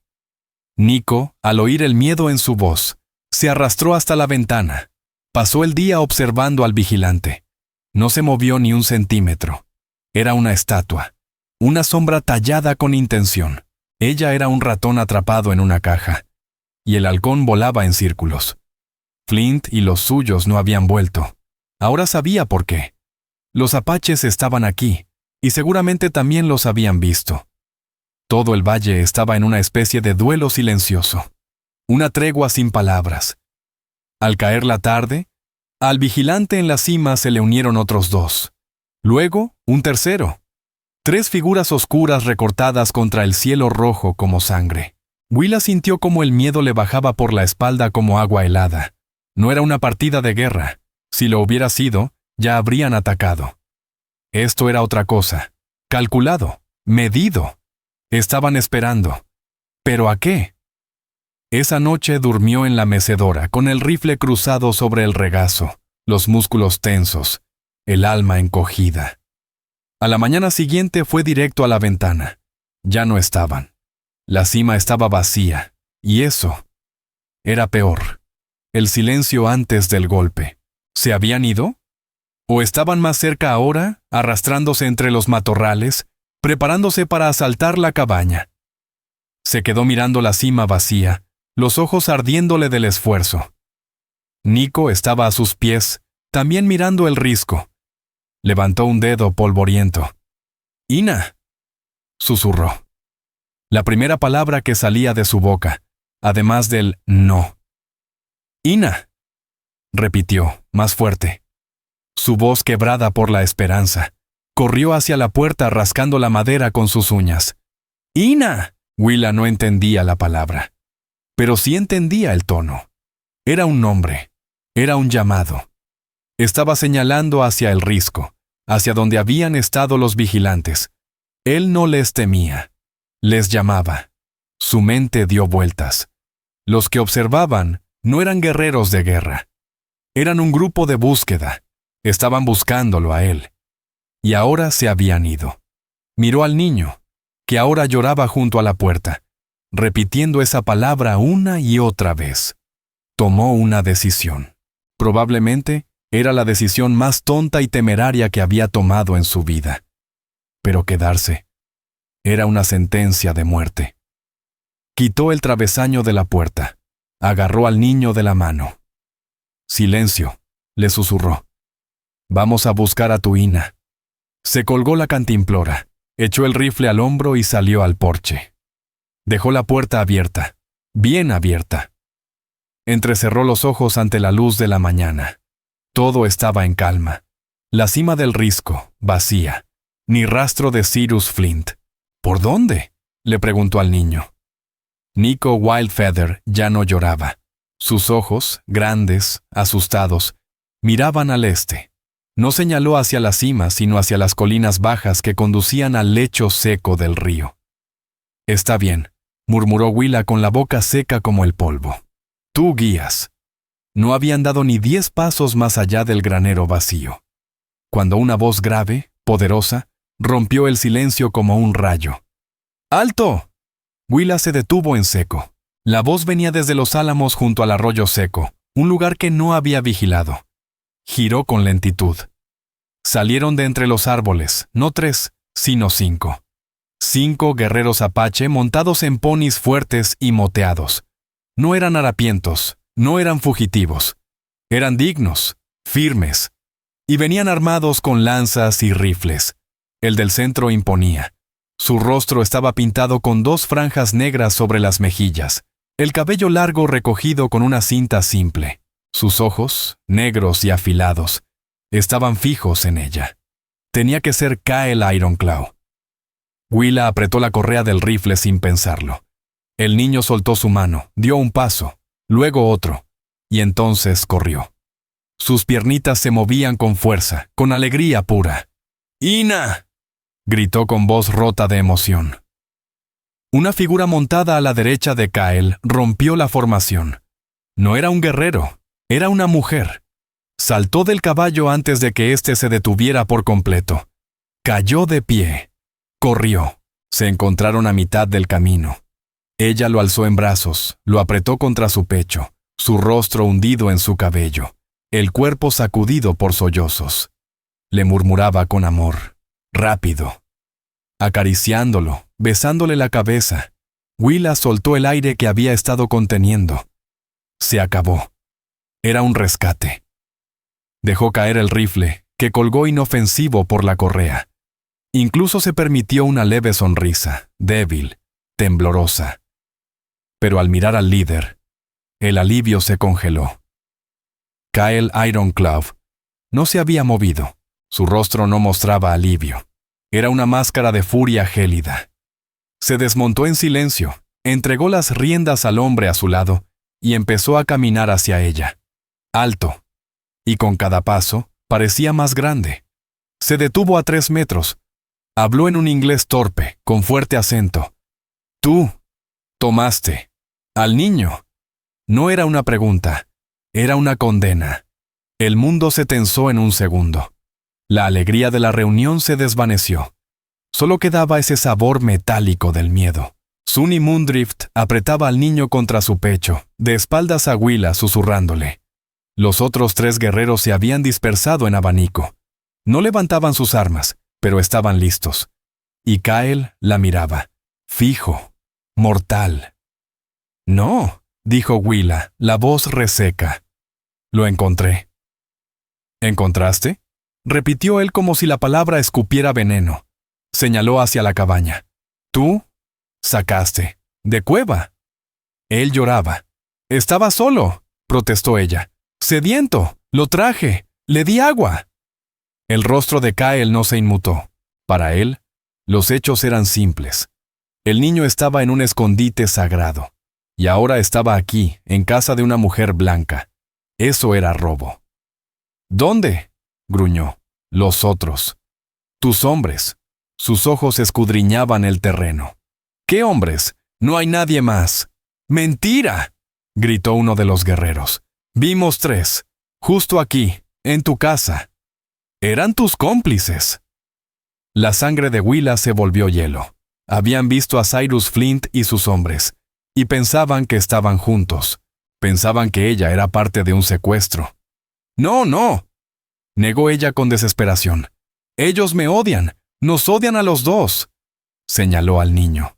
Speaker 1: Nico, al oír el miedo en su voz, se arrastró hasta la ventana. Pasó el día observando al vigilante. No se movió ni un centímetro. Era una estatua, una sombra tallada con intención. Ella era un ratón atrapado en una caja, y el halcón volaba en círculos. Flint y los suyos no habían vuelto. Ahora sabía por qué. Los apaches estaban aquí, y seguramente también los habían visto. Todo el valle estaba en una especie de duelo silencioso, una tregua sin palabras. Al caer la tarde, al vigilante en la cima se le unieron otros 2. Luego, un tercero. 3 figuras oscuras recortadas contra el cielo rojo como sangre. Willa sintió como el miedo le bajaba por la espalda como agua helada. No era una partida de guerra. Si lo hubiera sido, ya habrían atacado. Esto era otra cosa. Calculado, medido. Estaban esperando. ¿Pero a qué? Esa noche durmió en la mecedora, con el rifle cruzado sobre el regazo, los músculos tensos, el alma encogida. A la mañana siguiente fue directo a la ventana. Ya no estaban. La cima estaba vacía, y eso era peor. El silencio antes del golpe. ¿Se habían ido? ¿O estaban más cerca ahora, arrastrándose entre los matorrales, preparándose para asaltar la cabaña? Se quedó mirando la cima vacía, los ojos ardiéndole del esfuerzo. Nico estaba a sus pies, también mirando el risco. Levantó un dedo polvoriento. «Ina», susurró. La primera palabra que salía de su boca, además del no. «Ina», repitió, más fuerte. Su voz quebrada por la esperanza. Corrió hacia la puerta rascando la madera con sus uñas. «¡Ina!». Willa no entendía la palabra, pero sí entendía el tono. Era un nombre, era un llamado. Estaba señalando hacia el risco, hacia donde habían estado los vigilantes. Él no les temía. Les llamaba. Su mente dio vueltas. Los que observaban no eran guerreros de guerra. Eran un grupo de búsqueda. Estaban buscándolo a él. Y ahora se habían ido. Miró al niño, que ahora lloraba junto a la puerta, repitiendo esa palabra una y otra vez. Tomó una decisión. Probablemente era la decisión más tonta y temeraria que había tomado en su vida. Pero quedarse era una sentencia de muerte. Quitó el travesaño de la puerta. Agarró al niño de la mano. «Silencio», le susurró. «Vamos a buscar a tu Ina». Se colgó la cantimplora, echó el rifle al hombro y salió al porche. Dejó la puerta abierta, bien abierta. Entrecerró los ojos ante la luz de la mañana. Todo estaba en calma. La cima del risco, vacía. Ni rastro de Cyrus Flint. «¿Por dónde?», le preguntó al niño. Nico Wildfeather ya no lloraba. Sus ojos, grandes, asustados, miraban al este. No señaló hacia la cima, sino hacia las colinas bajas que conducían al lecho seco del río. «Está bien», murmuró Willa con la boca seca como el polvo. «Tú guías». No habían dado ni 10 pasos más allá del granero vacío, cuando una voz grave, poderosa, rompió el silencio como un rayo. «¡Alto!». Willa se detuvo en seco. La voz venía desde los álamos junto al arroyo seco, un lugar que no había vigilado. Giró con lentitud. Salieron de entre los árboles, no 3, sino 5. 5 guerreros apache montados en ponis fuertes y moteados. No eran harapientos, no eran fugitivos. Eran dignos, firmes, y venían armados con lanzas y rifles. El del centro imponía. Su rostro estaba pintado con 2 franjas negras sobre las mejillas, el cabello largo recogido con una cinta simple. Sus ojos, negros y afilados, estaban fijos en ella. Tenía que ser Kyle Ironclaw. Willa apretó la correa del rifle sin pensarlo. El niño soltó su mano, dio un paso, luego otro, y entonces corrió. Sus piernitas se movían con fuerza, con alegría pura. «¡Ina!», gritó con voz rota de emoción. Una figura montada a la derecha de Kyle rompió la formación. No era un guerrero, era una mujer. Saltó del caballo antes de que éste se detuviera por completo. Cayó de pie. Corrió. Se encontraron a mitad del camino. Ella lo alzó en brazos, lo apretó contra su pecho, su rostro hundido en su cabello, el cuerpo sacudido por sollozos. Le murmuraba con amor. Rápido. Acariciándolo, besándole la cabeza, Willa soltó el aire que había estado conteniendo. Se acabó. Era un rescate. Dejó caer el rifle, que colgó inofensivo por la correa. Incluso se permitió una leve sonrisa, débil, temblorosa. Pero al mirar al líder, el alivio se congeló. Kyle Ironclaw no se había movido. Su rostro no mostraba alivio. Era una máscara de furia gélida. Se desmontó en silencio, entregó las riendas al hombre a su lado y empezó a caminar hacia ella. Alto. Y con cada paso, parecía más grande. Se detuvo a 3 metros. Habló en un inglés torpe, con fuerte acento. «Tú tomaste al niño». No era una pregunta, era una condena. El mundo se tensó en un segundo. La alegría de la reunión se desvaneció. Solo quedaba ese sabor metálico del miedo. Sunny Moondrift apretaba al niño contra su pecho, de espaldas a Willa susurrándole. Los otros 3 guerreros se habían dispersado en abanico. No levantaban sus armas, pero estaban listos. Y Kyle la miraba, fijo, mortal. «No», dijo Willa, la voz reseca. «Lo encontré». «¿Encontraste?», repitió él como si la palabra escupiera veneno. Señaló hacia la cabaña. «¿Tú? Sacaste. ¿De cueva?». Él lloraba. «Estaba solo», protestó ella. «Sediento. Lo traje. Le di agua». El rostro de Kyle no se inmutó. Para él, los hechos eran simples. El niño estaba en un escondite sagrado. Y ahora estaba aquí, en casa de una mujer blanca. Eso era robo. ¿Dónde? Gruñó. Los otros. Tus hombres. Sus ojos escudriñaban el terreno. ¿Qué hombres? No hay nadie más. ¡Mentira!, gritó uno de los guerreros. Vimos 3. Justo aquí, en tu casa. Eran tus cómplices. La sangre de Willa se volvió hielo. Habían visto a Cyrus Flint y sus hombres, y pensaban que estaban juntos. Pensaban que ella era parte de un secuestro. ¡No, no!, negó ella con desesperación. Ellos me odian. Nos odian a los dos, señaló al niño.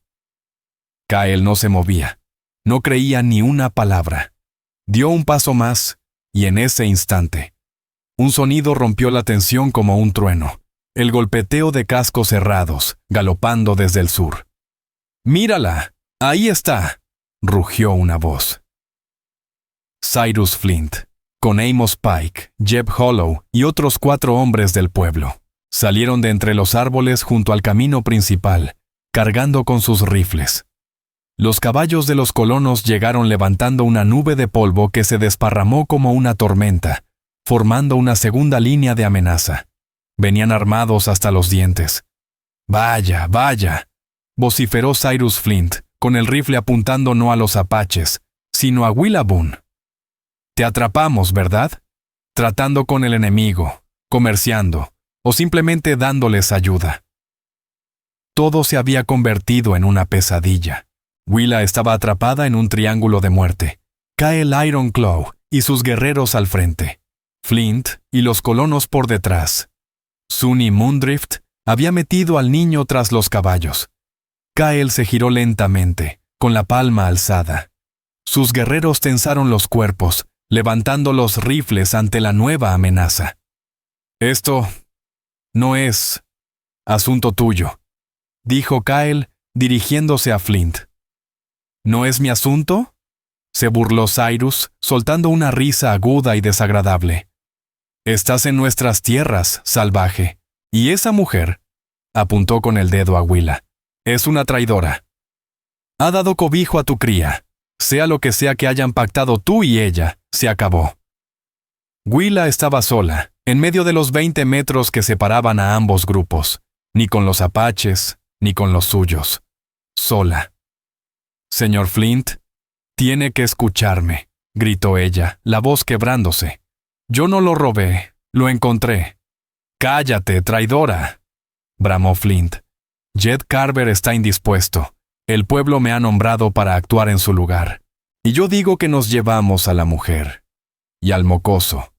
Speaker 1: Kyle no se movía. No creía ni una palabra. Dio un paso más, y en ese instante, un sonido rompió la tensión como un trueno. El golpeteo de cascos cerrados, galopando desde el sur. «¡Mírala! ¡Ahí está!», rugió una voz. Cyrus Flint, con Amos Pike, Jeb Hollow y otros 4 hombres del pueblo, salieron de entre los árboles junto al camino principal, cargando con sus rifles. Los caballos de los colonos llegaron levantando una nube de polvo que se desparramó como una tormenta, formando una segunda línea de amenaza. Venían armados hasta los dientes. «¡Vaya, vaya!», vociferó Cyrus Flint, con el rifle apuntando no a los apaches, sino a Willa Boone. «Te atrapamos, ¿verdad? Tratando con el enemigo, comerciando, o simplemente dándoles ayuda». Todo se había convertido en una pesadilla. Willa estaba atrapada en un triángulo de muerte. Kyle Ironclaw y sus guerreros al frente. Flint y los colonos por detrás. Sunny Moondrift había metido al niño tras los caballos. Kyle se giró lentamente, con la palma alzada. Sus guerreros tensaron los cuerpos, levantando los rifles ante la nueva amenaza. «Esto no es asunto tuyo», dijo Kyle, dirigiéndose a Flint. «¿No es mi asunto?», se burló Cyrus, soltando una risa aguda y desagradable. «Estás en nuestras tierras, salvaje, y esa mujer», apuntó con el dedo a Willa, «es una traidora. Ha dado cobijo a tu cría. Sea lo que sea que hayan pactado tú y ella, se acabó». Willa estaba sola, en medio de los 20 metros que separaban a ambos grupos, ni con los apaches, ni con los suyos. Sola. «Señor Flint, tiene que escucharme», gritó ella, la voz quebrándose. «Yo no lo robé, lo encontré». «Cállate, traidora», bramó Flint. «Jed Carver está indispuesto. El pueblo me ha nombrado para actuar en su lugar. Y yo digo que nos llevamos a la mujer. Y al mocoso.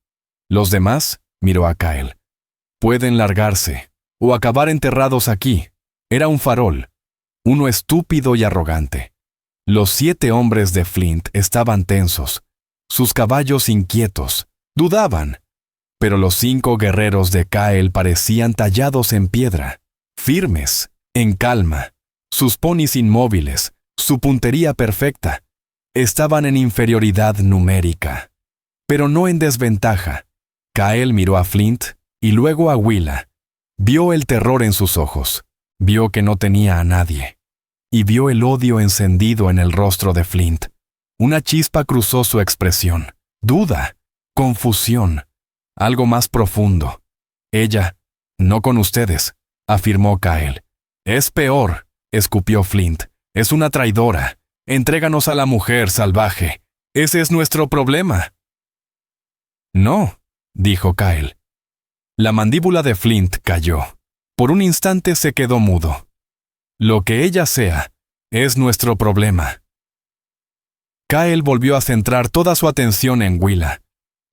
Speaker 1: Los demás», miró a Kyle, «pueden largarse, o acabar enterrados aquí». Era un farol, uno estúpido y arrogante. Los 7 hombres de Flint estaban tensos, sus caballos inquietos, dudaban. Pero los 5 guerreros de Kyle parecían tallados en piedra, firmes, en calma, sus ponis inmóviles, su puntería perfecta. Estaban en inferioridad numérica, pero no en desventaja. Kyle miró a Flint y luego a Willa. Vio el terror en sus ojos, vio que no tenía a nadie, y vio el odio encendido en el rostro de Flint. Una chispa cruzó su expresión, duda, confusión, algo más profundo. «Ella, no con ustedes», afirmó Kyle. «Es peor», escupió Flint. «Es una traidora. Entréganos a la mujer, salvaje. Ese es nuestro problema». «No», dijo Kyle. La mandíbula de Flint cayó. Por un instante se quedó mudo. «Lo que ella sea, es nuestro problema». Kyle volvió a centrar toda su atención en Willa.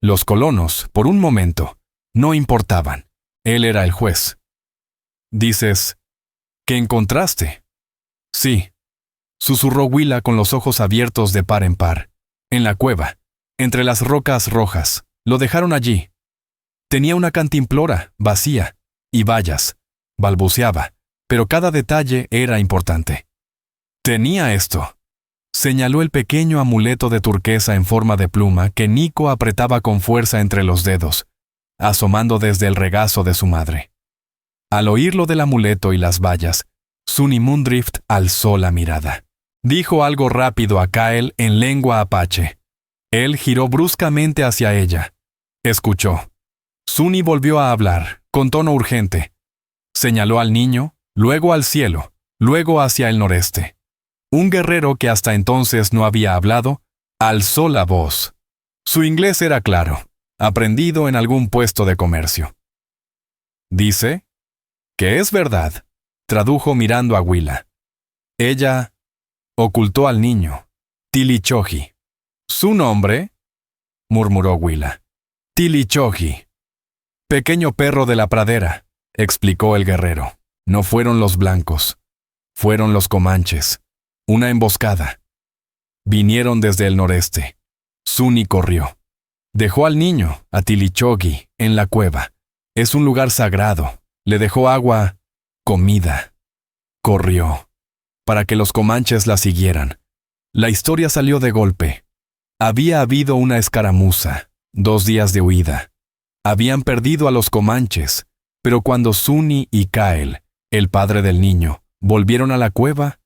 Speaker 1: Los colonos, por un momento, no importaban. Él era el juez. «¿Dices que encontraste?» «Sí», susurró Willa con los ojos abiertos de par en par. «En la cueva, entre las rocas rojas. Lo dejaron allí. Tenía una cantimplora, vacía, y vallas. Balbuceaba, pero cada detalle era importante. Tenía esto». Señaló el pequeño amuleto de turquesa en forma de pluma que Nico apretaba con fuerza entre los dedos, asomando desde el regazo de su madre. Al oír lo del amuleto y las vallas, Sunny Moondrift alzó la mirada. Dijo algo rápido a Kyle en lengua apache. Él giró bruscamente hacia ella. Escuchó. Suni volvió a hablar, con tono urgente. Señaló al niño, luego al cielo, luego hacia el noreste. Un guerrero que hasta entonces no había hablado, alzó la voz. Su inglés era claro, aprendido en algún puesto de comercio. Dice que es verdad, tradujo mirando a Willa. Ella ocultó al niño, Tilichoji. ¿Su nombre? Murmuró Willa. Tilichoji. Pequeño perro de la pradera, explicó el guerrero. No fueron los blancos. Fueron los comanches. Una emboscada. Vinieron desde el noreste. Suni corrió. Dejó al niño, a Tilichogi, en la cueva. Es un lugar sagrado. Le dejó agua, comida. Corrió. Para que los comanches la siguieran. La historia salió de golpe. Había habido una escaramuza, 2 días de huida. Habían perdido a los comanches, pero cuando Suni y Kael, el padre del niño, volvieron a la cueva,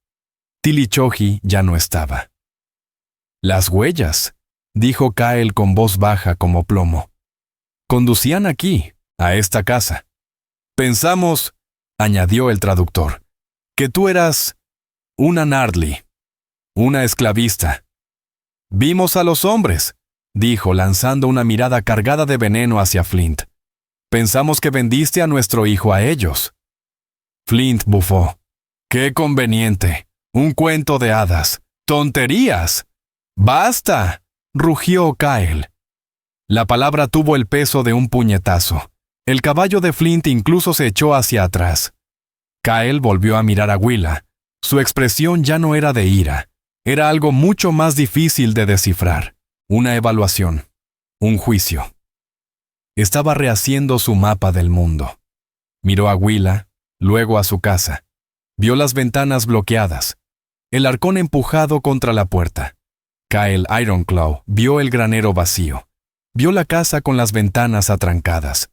Speaker 1: Tilichoji ya no estaba. Las huellas, dijo Kael con voz baja como plomo. Conducían aquí, a esta casa. Pensamos, añadió el traductor, que tú eras una Nardli, una esclavista. Vimos a los hombres, dijo lanzando una mirada cargada de veneno hacia Flint. Pensamos que vendiste a nuestro hijo a ellos. Flint bufó. ¡Qué conveniente! Un cuento de hadas. ¡Tonterías! ¡Basta!, rugió Kael. La palabra tuvo el peso de un puñetazo. El caballo de Flint incluso se echó hacia atrás. Kael volvió a mirar a Willa. Su expresión ya no era de ira. Era algo mucho más difícil de descifrar. Una evaluación. Un juicio. Estaba rehaciendo su mapa del mundo. Miró a Willa, luego a su casa. Vio las ventanas bloqueadas. El arcón empujado contra la puerta. Kael Ironclaw vio el granero vacío. Vio la casa con las ventanas atrancadas.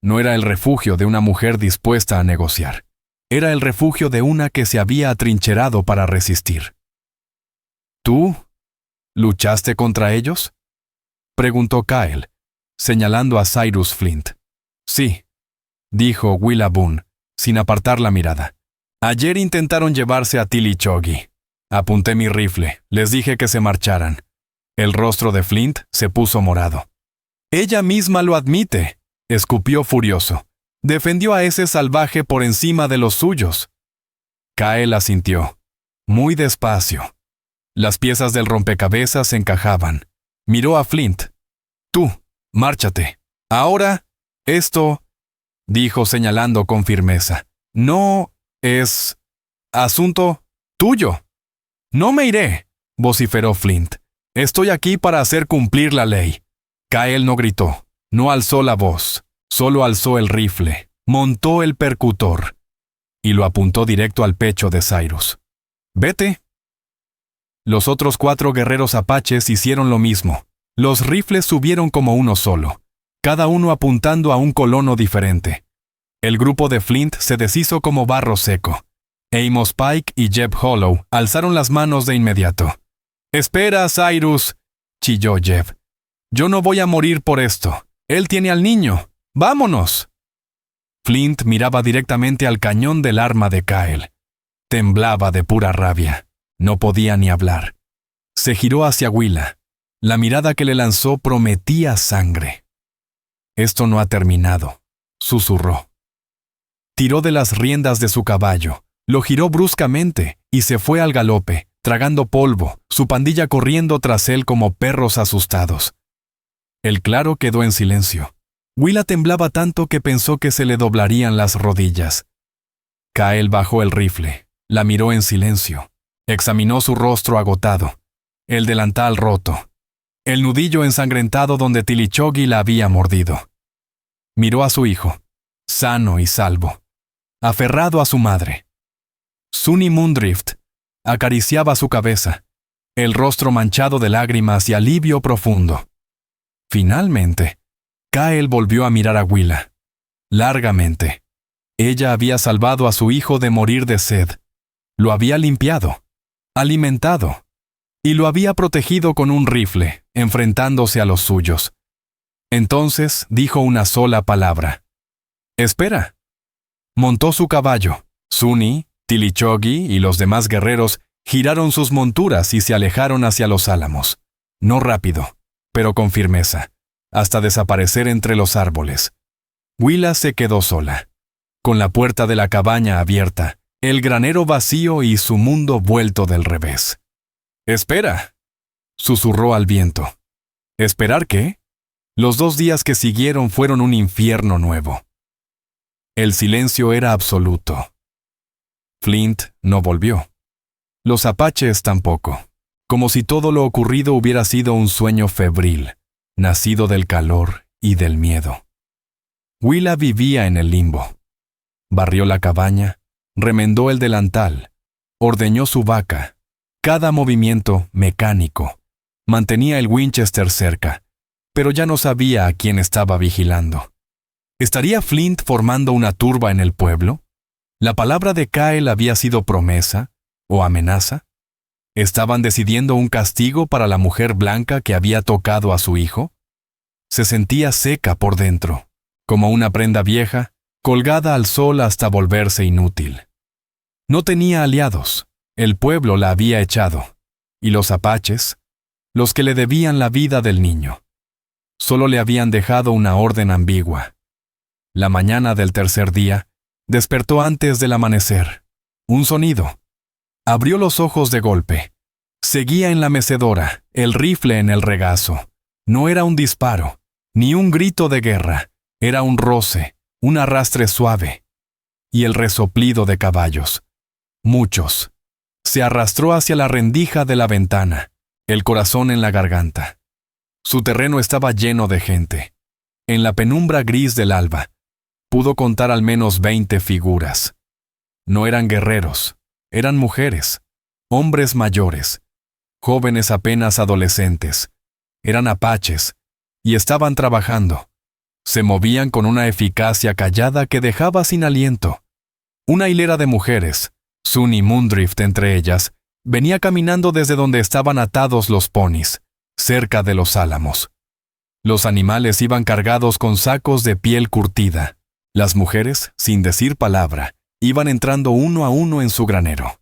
Speaker 1: No era el refugio de una mujer dispuesta a negociar. Era el refugio de una que se había atrincherado para resistir. ¿Tú luchaste contra ellos?, preguntó Kael, señalando a Cyrus Flint. Sí, dijo Willa Boone, sin apartar la mirada. Ayer intentaron llevarse a Tilichogi. Apunté mi rifle, les dije que se marcharan. El rostro de Flint se puso morado. Ella misma lo admite, escupió furioso. Defendió a ese salvaje por encima de los suyos. Kael asintió, muy despacio. Las piezas del rompecabezas se encajaban. Miró a Flint. Tú, márchate. Ahora, esto, dijo señalando con firmeza, no es asunto tuyo. No me iré, vociferó Flint. Estoy aquí para hacer cumplir la ley. Kael no gritó, no alzó la voz, solo alzó el rifle, montó el percutor y lo apuntó directo al pecho de Cyrus. Vete. Los otros 4 guerreros apaches hicieron lo mismo. Los rifles subieron como uno solo, cada uno apuntando a un colono diferente. El grupo de Flint se deshizo como barro seco. Amos Pike y Jeb Hollow alzaron las manos de inmediato. «Espera, Cyrus», chilló Jeb. «Yo no voy a morir por esto. Él tiene al niño. ¡Vámonos!». Flint miraba directamente al cañón del arma de Kael. Temblaba de pura rabia. No podía ni hablar. Se giró hacia Willa. La mirada que le lanzó prometía sangre. «Esto no ha terminado», susurró. Tiró de las riendas de su caballo, lo giró bruscamente y se fue al galope, tragando polvo, su pandilla corriendo tras él como perros asustados. El claro quedó en silencio. Willa temblaba tanto que pensó que se le doblarían las rodillas. Kael bajó el rifle, la miró en silencio. Examinó su rostro agotado, el delantal roto, el nudillo ensangrentado donde Tilichogi la había mordido. Miró a su hijo, sano y salvo, aferrado a su madre. Suni Moondrift acariciaba su cabeza, el rostro manchado de lágrimas y alivio profundo. Finalmente, Kael volvió a mirar a Willa. Largamente. Ella había salvado a su hijo de morir de sed. Lo había limpiado, alimentado, y lo había protegido con un rifle, enfrentándose a los suyos. Entonces dijo una sola palabra. «Espera». Montó su caballo. Sunny, Tilichogi y los demás guerreros giraron sus monturas y se alejaron hacia los álamos. No rápido, pero con firmeza, hasta desaparecer entre los árboles. Willa se quedó sola, con la puerta de la cabaña abierta, el granero vacío y su mundo vuelto del revés. «Espera», susurró al viento. ¿Esperar qué? Los 2 días que siguieron fueron un infierno nuevo. El silencio era absoluto. Flint no volvió. Los apaches tampoco, como si todo lo ocurrido hubiera sido un sueño febril, nacido del calor y del miedo. Willa vivía en el limbo. Barrió la cabaña, remendó el delantal, ordeñó su vaca, cada movimiento mecánico. Mantenía el Winchester cerca, pero ya no sabía a quién estaba vigilando. ¿Estaría Flint formando una turba en el pueblo? ¿La palabra de Kyle había sido promesa o amenaza? ¿Estaban decidiendo un castigo para la mujer blanca que había tocado a su hijo? Se sentía seca por dentro, como una prenda vieja, colgada al sol hasta volverse inútil. No tenía aliados, el pueblo la había echado, y los apaches, los que le debían la vida del niño, solo le habían dejado una orden ambigua. La mañana del tercer día, despertó antes del amanecer. Un sonido. Abrió los ojos de golpe. Seguía en la mecedora, el rifle en el regazo. No era un disparo, ni un grito de guerra. Era un roce, un arrastre suave. Y el resoplido de caballos. Muchos. Se arrastró hacia la rendija de la ventana, el corazón en la garganta. Su terreno estaba lleno de gente. En la penumbra gris del alba, pudo contar al menos 20 figuras. No eran guerreros, eran mujeres, hombres mayores, jóvenes apenas adolescentes. Eran apaches, y estaban trabajando. Se movían con una eficacia callada que dejaba sin aliento. Una hilera de mujeres, Sunny Moondrift entre ellas, venía caminando desde donde estaban atados los ponis, cerca de los álamos. Los animales iban cargados con sacos de piel curtida. Las mujeres, sin decir palabra, iban entrando uno a uno en su granero.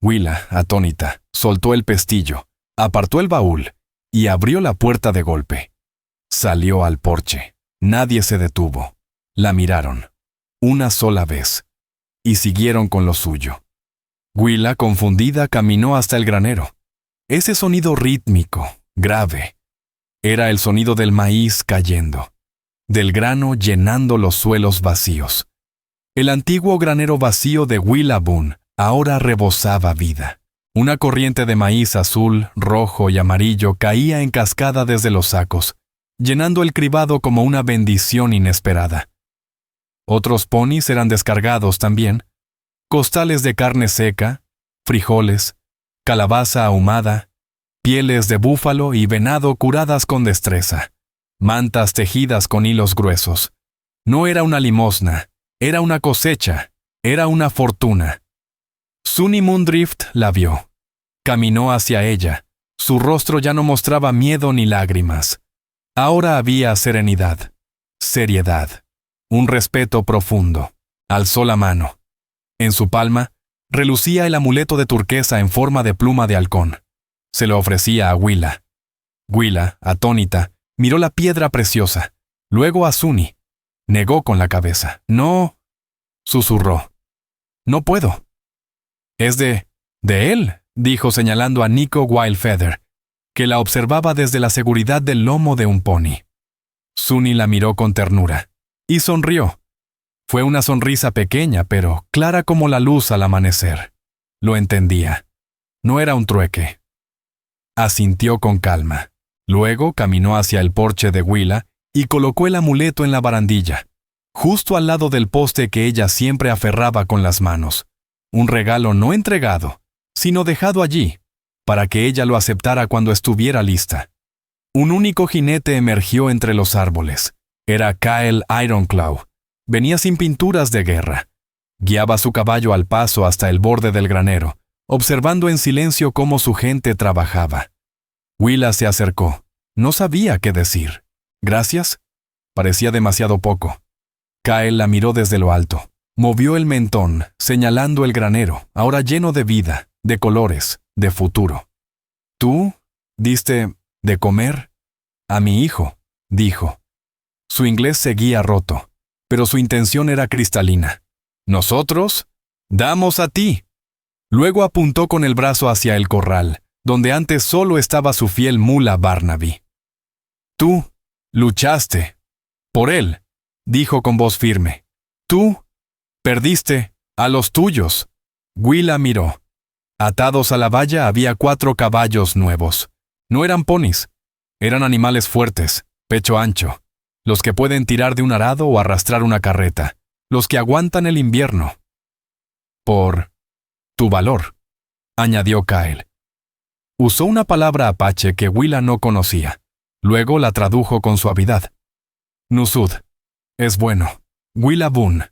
Speaker 1: Willa, atónita, soltó el pestillo, apartó el baúl y abrió la puerta de golpe. Salió al porche. Nadie se detuvo. La miraron, una sola vez, y siguieron con lo suyo. Willa, confundida, caminó hasta el granero. Ese sonido rítmico, grave, era el sonido del maíz cayendo, del grano llenando los suelos vacíos. El antiguo granero vacío de Willa Boone ahora rebosaba vida. Una corriente de maíz azul, rojo y amarillo caía en cascada desde los sacos, llenando el cribado como una bendición inesperada. Otros ponis eran descargados también. Costales de carne seca, frijoles, calabaza ahumada, pieles de búfalo y venado curadas con destreza, mantas tejidas con hilos gruesos. No era una limosna, era una cosecha, era una fortuna. Sunny Moondrift la vio. Caminó hacia ella. Su rostro ya no mostraba miedo ni lágrimas. Ahora había serenidad, seriedad, un respeto profundo. Alzó la mano. En su palma, relucía el amuleto de turquesa en forma de pluma de halcón. Se lo ofrecía a Willa. Willa, atónita, miró la piedra preciosa, luego a Sunny. Negó con la cabeza. «No», susurró. «No puedo». «Es de él», dijo señalando a Nico Wildfeather, que la observaba desde la seguridad del lomo de un pony. Sunny la miró con ternura y sonrió. Fue una sonrisa pequeña, pero clara como la luz al amanecer. Lo entendía. No era un trueque. Asintió con calma. Luego caminó hacia el porche de Willa y colocó el amuleto en la barandilla, justo al lado del poste que ella siempre aferraba con las manos. Un regalo no entregado, sino dejado allí, para que ella lo aceptara cuando estuviera lista. Un único jinete emergió entre los árboles. Era Kyle Ironclaw. Venía sin pinturas de guerra. Guiaba su caballo al paso hasta el borde del granero, observando en silencio cómo su gente trabajaba. Willa se acercó. No sabía qué decir. ¿Gracias? Parecía demasiado poco. Kyle la miró desde lo alto. Movió el mentón, señalando el granero, ahora lleno de vida, de colores, de futuro. ¿Tú diste de comer a mi hijo?, dijo. Su inglés seguía roto, pero su intención era cristalina. ¿Nosotros? ¡Damos a ti! Luego apuntó con el brazo hacia el corral, donde antes solo estaba su fiel mula Barnaby. Tú luchaste por él, dijo con voz firme. Tú perdiste a los tuyos. Willa miró. Atados a la valla había 4 caballos nuevos. No eran ponis, eran animales fuertes, pecho ancho, los que pueden tirar de un arado o arrastrar una carreta, los que aguantan el invierno. Por tu valor, añadió Kyle. Usó una palabra apache que Willa no conocía. Luego la tradujo con suavidad. Nusud. Es bueno. Willa Boone.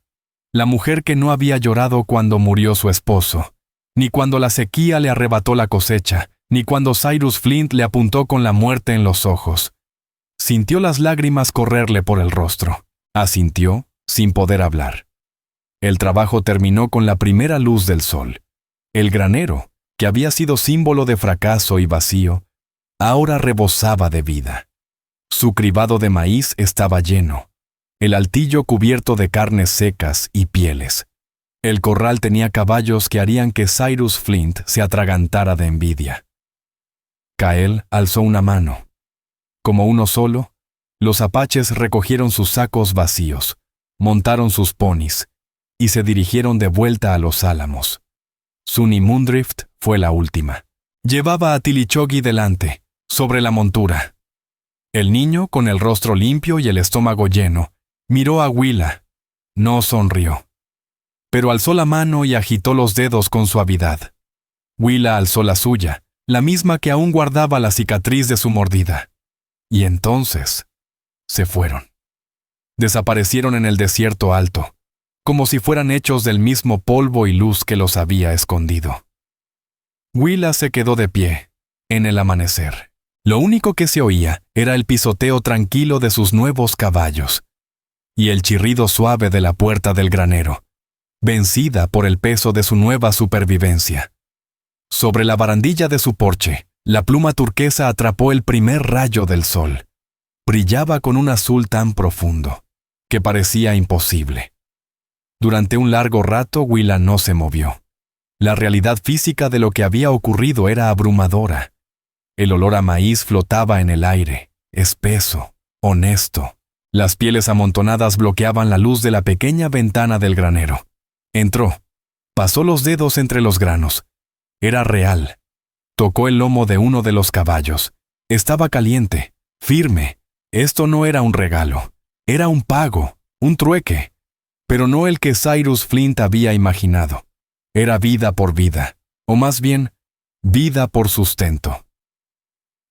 Speaker 1: La mujer que no había llorado cuando murió su esposo, ni cuando la sequía le arrebató la cosecha, ni cuando Cyrus Flint le apuntó con la muerte en los ojos. Sintió las lágrimas correrle por el rostro. Asintió, sin poder hablar. El trabajo terminó con la primera luz del sol. El granero, que había sido símbolo de fracaso y vacío, ahora rebosaba de vida. Su cribado de maíz estaba lleno, el altillo cubierto de carnes secas y pieles. El corral tenía caballos que harían que Cyrus Flint se atragantara de envidia. Kyle alzó una mano. Como uno solo, los apaches recogieron sus sacos vacíos, montaron sus ponis y se dirigieron de vuelta a los álamos. Sunny Moondrift fue la última. Llevaba a Tilichoggy delante, sobre la montura. El niño, con el rostro limpio y el estómago lleno, miró a Willa. No sonrió. Pero alzó la mano y agitó los dedos con suavidad. Willa alzó la suya, la misma que aún guardaba la cicatriz de su mordida. Y entonces se fueron. Desaparecieron en el desierto alto, como si fueran hechos del mismo polvo y luz que los había escondido. Willa se quedó de pie, en el amanecer. Lo único que se oía era el pisoteo tranquilo de sus nuevos caballos y el chirrido suave de la puerta del granero, vencida por el peso de su nueva supervivencia. Sobre la barandilla de su porche, la pluma turquesa atrapó el primer rayo del sol. Brillaba con un azul tan profundo que parecía imposible. Durante un largo rato Willa no se movió. La realidad física de lo que había ocurrido era abrumadora. El olor a maíz flotaba en el aire, espeso, honesto. Las pieles amontonadas bloqueaban la luz de la pequeña ventana del granero. Entró. Pasó los dedos entre los granos. Era real. Tocó el lomo de uno de los caballos. Estaba caliente, firme. Esto no era un regalo. Era un pago, un trueque. Pero no el que Cyrus Flint había imaginado. Era vida por vida, o más bien, vida por sustento.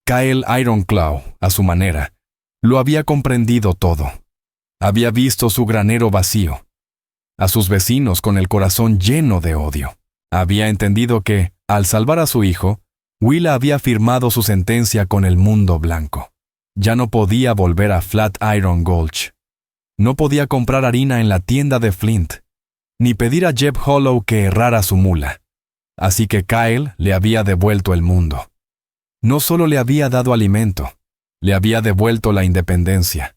Speaker 1: Kyle Ironclaw, a su manera, lo había comprendido todo. Había visto su granero vacío, a sus vecinos con el corazón lleno de odio. Había entendido que, al salvar a su hijo, Willa había firmado su sentencia con el mundo blanco. Ya no podía volver a Flatiron Gulch. No podía comprar harina en la tienda de Flint, ni pedir a Jeb Hollow que errara su mula. Así que Kyle le había devuelto el mundo. No solo le había dado alimento, le había devuelto la independencia.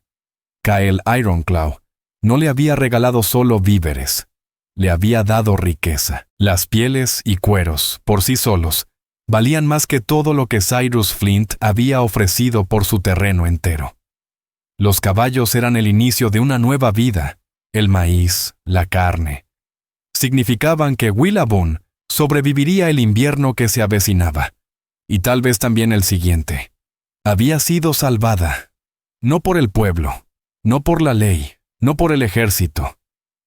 Speaker 1: Kyle Ironclaw no le había regalado solo víveres, le había dado riqueza. Las pieles y cueros, por sí solos, valían más que todo lo que Cyrus Flint había ofrecido por su terreno entero. Los caballos eran el inicio de una nueva vida, el maíz, la carne. Significaban que Willa Boone sobreviviría el invierno que se avecinaba, y tal vez también el siguiente. Había sido salvada, no por el pueblo, no por la ley, no por el ejército,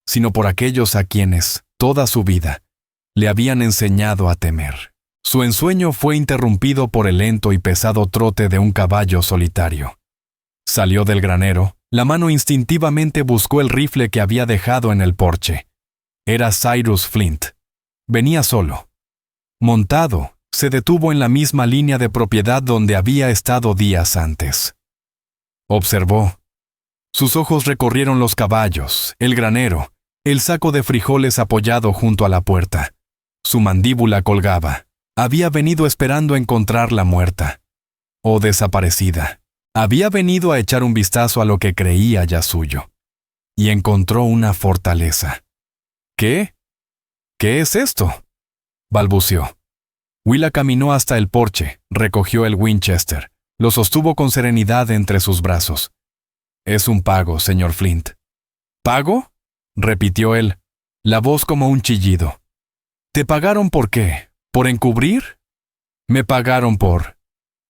Speaker 1: sino por aquellos a quienes, toda su vida, le habían enseñado a temer. Su ensueño fue interrumpido por el lento y pesado trote de un caballo solitario. Salió del granero, la mano instintivamente buscó el rifle que había dejado en el porche. Era Cyrus Flint. Venía solo. Montado, se detuvo en la misma línea de propiedad donde había estado días antes. observó. Sus ojos recorrieron los caballos, el granero, el saco de frijoles apoyado junto a la puerta. Su mandíbula colgaba. Había venido esperando encontrarla muerta o desaparecida. Había venido a echar un vistazo a lo que creía ya suyo. Y encontró una fortaleza. ¿Qué? ¿Qué es esto?, balbuceó. Willa caminó hasta el porche, recogió el Winchester, lo sostuvo con serenidad entre sus brazos. «Es un pago, señor Flint». «¿Pago?», repitió él, la voz como un chillido. «¿Te pagaron por qué? ¿Por encubrir?» «Me pagaron por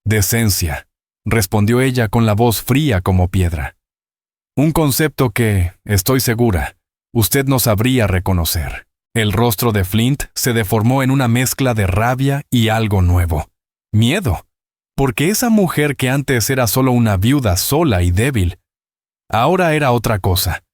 Speaker 1: decencia», respondió ella con la voz fría como piedra. «Un concepto que, estoy segura, usted no sabría reconocer». El rostro de Flint se deformó en una mezcla de rabia y algo nuevo. Miedo, porque esa mujer que antes era solo una viuda sola y débil, ahora era otra cosa.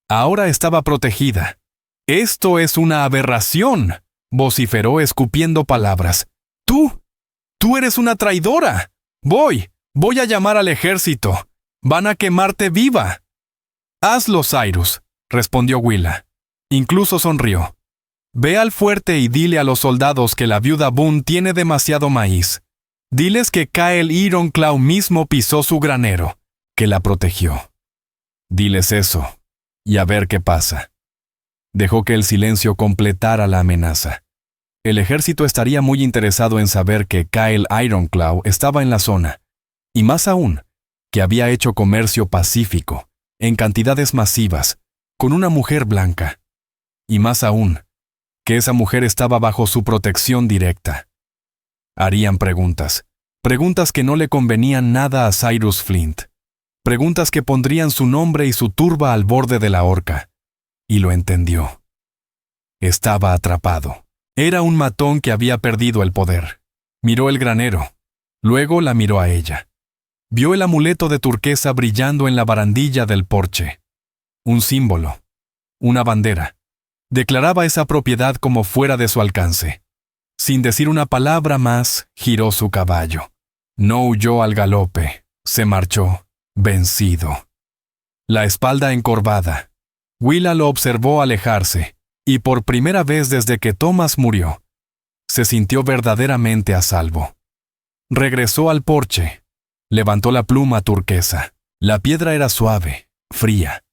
Speaker 1: Ahora estaba protegida. «Esto es una aberración», vociferó escupiendo palabras. ¡Tú eres una traidora! Voy a llamar al ejército. Van a quemarte viva». «Hazlo, Cyrus», respondió Willa. Incluso sonrió. «Ve al fuerte y dile a los soldados que la viuda Boone tiene demasiado maíz. Diles que Kyle Ironclaw mismo pisó su granero, que la protegió. Diles eso, y a ver qué pasa». Dejó que el silencio completara la amenaza. El ejército estaría muy interesado en saber que Kyle Ironclaw estaba en la zona, y más aún, que había hecho comercio pacífico, en cantidades masivas, con una mujer blanca. Y más aún, que esa mujer estaba bajo su protección directa. Harían preguntas que no le convenían nada a Cyrus Flint, preguntas que pondrían su nombre y su turba al borde de la horca. Y lo entendió. Estaba atrapado. Era un matón que había perdido el poder. Miró el granero. Luego la miró a ella. Vio el amuleto de turquesa brillando en la barandilla del porche. Un símbolo. Una bandera. Declaraba esa propiedad como fuera de su alcance. Sin decir una palabra más, giró su caballo. No huyó al galope. Se marchó, vencido. La espalda encorvada. Willa lo observó alejarse, y por primera vez desde que Thomas murió, se sintió verdaderamente a salvo. Regresó al porche. Levantó la pluma turquesa. La piedra era suave, fría,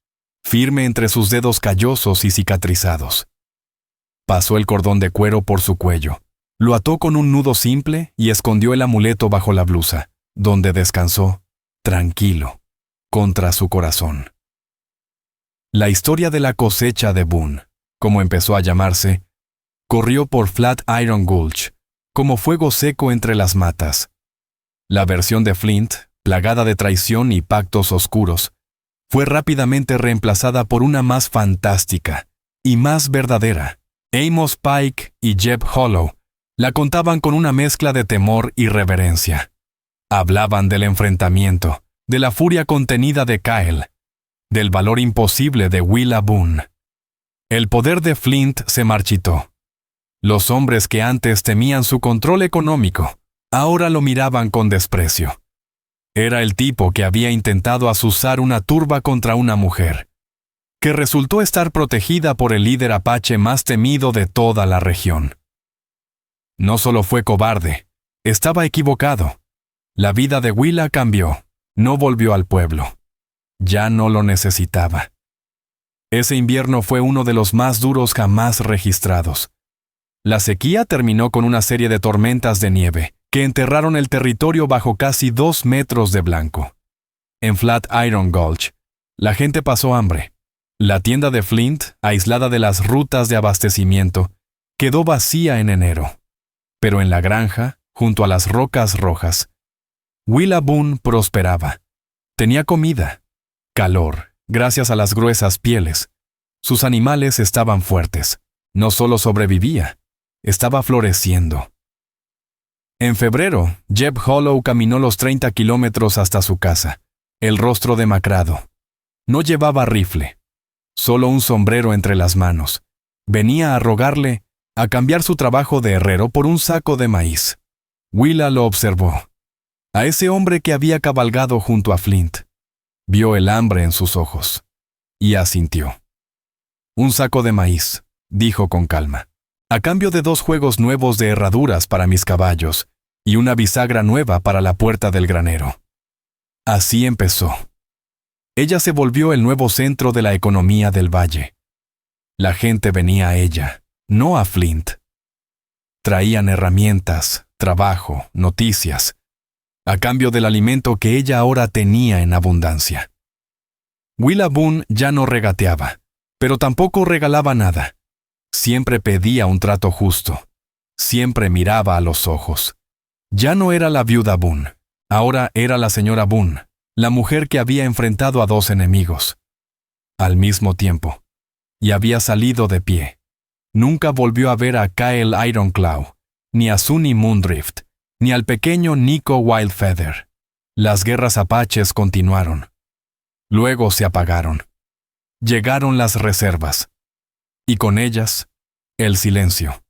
Speaker 1: firme entre sus dedos callosos y cicatrizados. Pasó el cordón de cuero por su cuello, lo ató con un nudo simple y escondió el amuleto bajo la blusa, donde descansó, tranquilo, contra su corazón. La historia de la cosecha de Boone, como empezó a llamarse, corrió por Flatiron Gulch, como fuego seco entre las matas. La versión de Flint, plagada de traición y pactos oscuros, fue rápidamente reemplazada por una más fantástica y más verdadera. Amos Pike y Jeb Hollow la contaban con una mezcla de temor y reverencia. Hablaban del enfrentamiento, de la furia contenida de Kyle, del valor imposible de Willa Boone. El poder de Flint se marchitó. Los hombres que antes temían su control económico, ahora lo miraban con desprecio. Era el tipo que había intentado azuzar una turba contra una mujer, que resultó estar protegida por el líder apache más temido de toda la región. No solo fue cobarde, estaba equivocado. La vida de Willa cambió, no volvió al pueblo. Ya no lo necesitaba. Ese invierno fue uno de los más duros jamás registrados. La sequía terminó con una serie de tormentas de nieve que enterraron el territorio bajo casi 2 metros de blanco. En Flatiron Gulch, la gente pasó hambre. La tienda de Flint, aislada de las rutas de abastecimiento, quedó vacía en enero. Pero en la granja, junto a las rocas rojas, Willa Boone prosperaba. Tenía comida, calor, gracias a las gruesas pieles. Sus animales estaban fuertes. No solo sobrevivía, estaba floreciendo. En febrero, Jeb Hollow caminó los 30 kilómetros hasta su casa, el rostro demacrado. No llevaba rifle, solo un sombrero entre las manos. Venía a rogarle a cambiar su trabajo de herrero por un saco de maíz. Willa lo observó. A ese hombre que había cabalgado junto a Flint. Vio el hambre en sus ojos. Y asintió. «Un saco de maíz», dijo con calma, «a cambio de 2 juegos nuevos de herraduras para mis caballos y una bisagra nueva para la puerta del granero». Así empezó. Ella se volvió el nuevo centro de la economía del valle. La gente venía a ella, no a Flint. Traían herramientas, trabajo, noticias, a cambio del alimento que ella ahora tenía en abundancia. Willa Boone ya no regateaba, pero tampoco regalaba nada. Siempre pedía un trato justo. Siempre miraba a los ojos. Ya no era la viuda Boone. Ahora era la señora Boone, la mujer que había enfrentado a 2 enemigos al mismo tiempo, y había salido de pie. Nunca volvió a ver a Kyle Ironclaw, ni a Sunny Moondrift, ni al pequeño Nico Wildfeather. Las guerras apaches continuaron. Luego se apagaron. Llegaron las reservas, y con ellas, el silencio.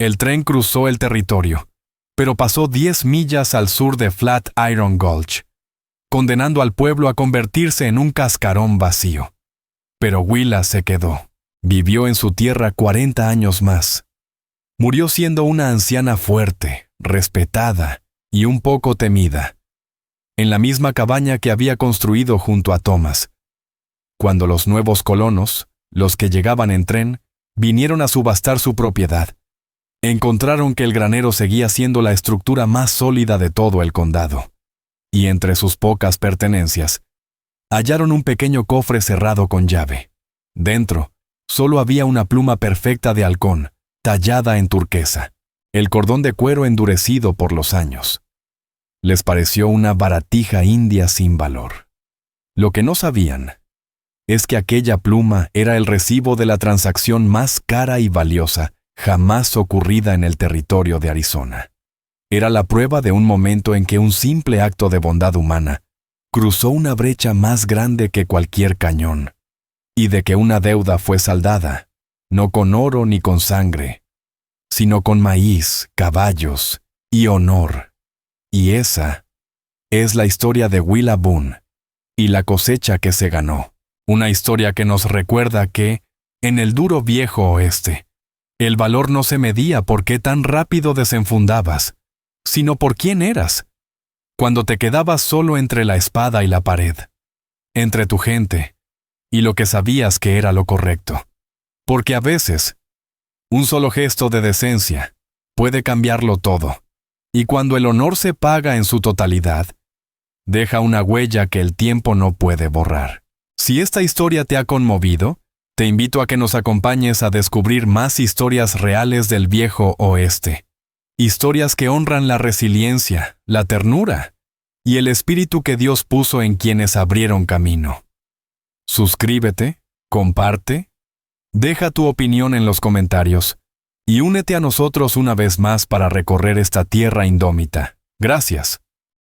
Speaker 1: El tren cruzó el territorio, pero pasó 10 millas al sur de Flat Iron Gulch, condenando al pueblo a convertirse en un cascarón vacío. Pero Willa se quedó. Vivió en su tierra 40 años más. Murió siendo una anciana fuerte, respetada y un poco temida, en la misma cabaña que había construido junto a Thomas. Cuando los nuevos colonos, los que llegaban en tren, vinieron a subastar su propiedad, encontraron que el granero seguía siendo la estructura más sólida de todo el condado, y entre sus pocas pertenencias, hallaron un pequeño cofre cerrado con llave. Dentro, solo había una pluma perfecta de halcón, tallada en turquesa, el cordón de cuero endurecido por los años. Les pareció una baratija india sin valor. Lo que no sabían es que aquella pluma era el recibo de la transacción más cara y valiosa jamás ocurrida en el territorio de Arizona. Era la prueba de un momento en que un simple acto de bondad humana cruzó una brecha más grande que cualquier cañón, y de que una deuda fue saldada, no con oro ni con sangre, sino con maíz, caballos y honor. Y esa es la historia de Willa Boone y la cosecha que se ganó. Una historia que nos recuerda que, en el duro viejo oeste, el valor no se medía por qué tan rápido desenfundabas, sino por quién eras. Cuando te quedabas solo entre la espada y la pared, entre tu gente y lo que sabías que era lo correcto. Porque a veces, un solo gesto de decencia puede cambiarlo todo. Y cuando el honor se paga en su totalidad, deja una huella que el tiempo no puede borrar. Si esta historia te ha conmovido, te invito a que nos acompañes a descubrir más historias reales del viejo oeste. Historias que honran la resiliencia, la ternura y el espíritu que Dios puso en quienes abrieron camino. Suscríbete, comparte, deja tu opinión en los comentarios y únete a nosotros una vez más para recorrer esta tierra indómita. Gracias.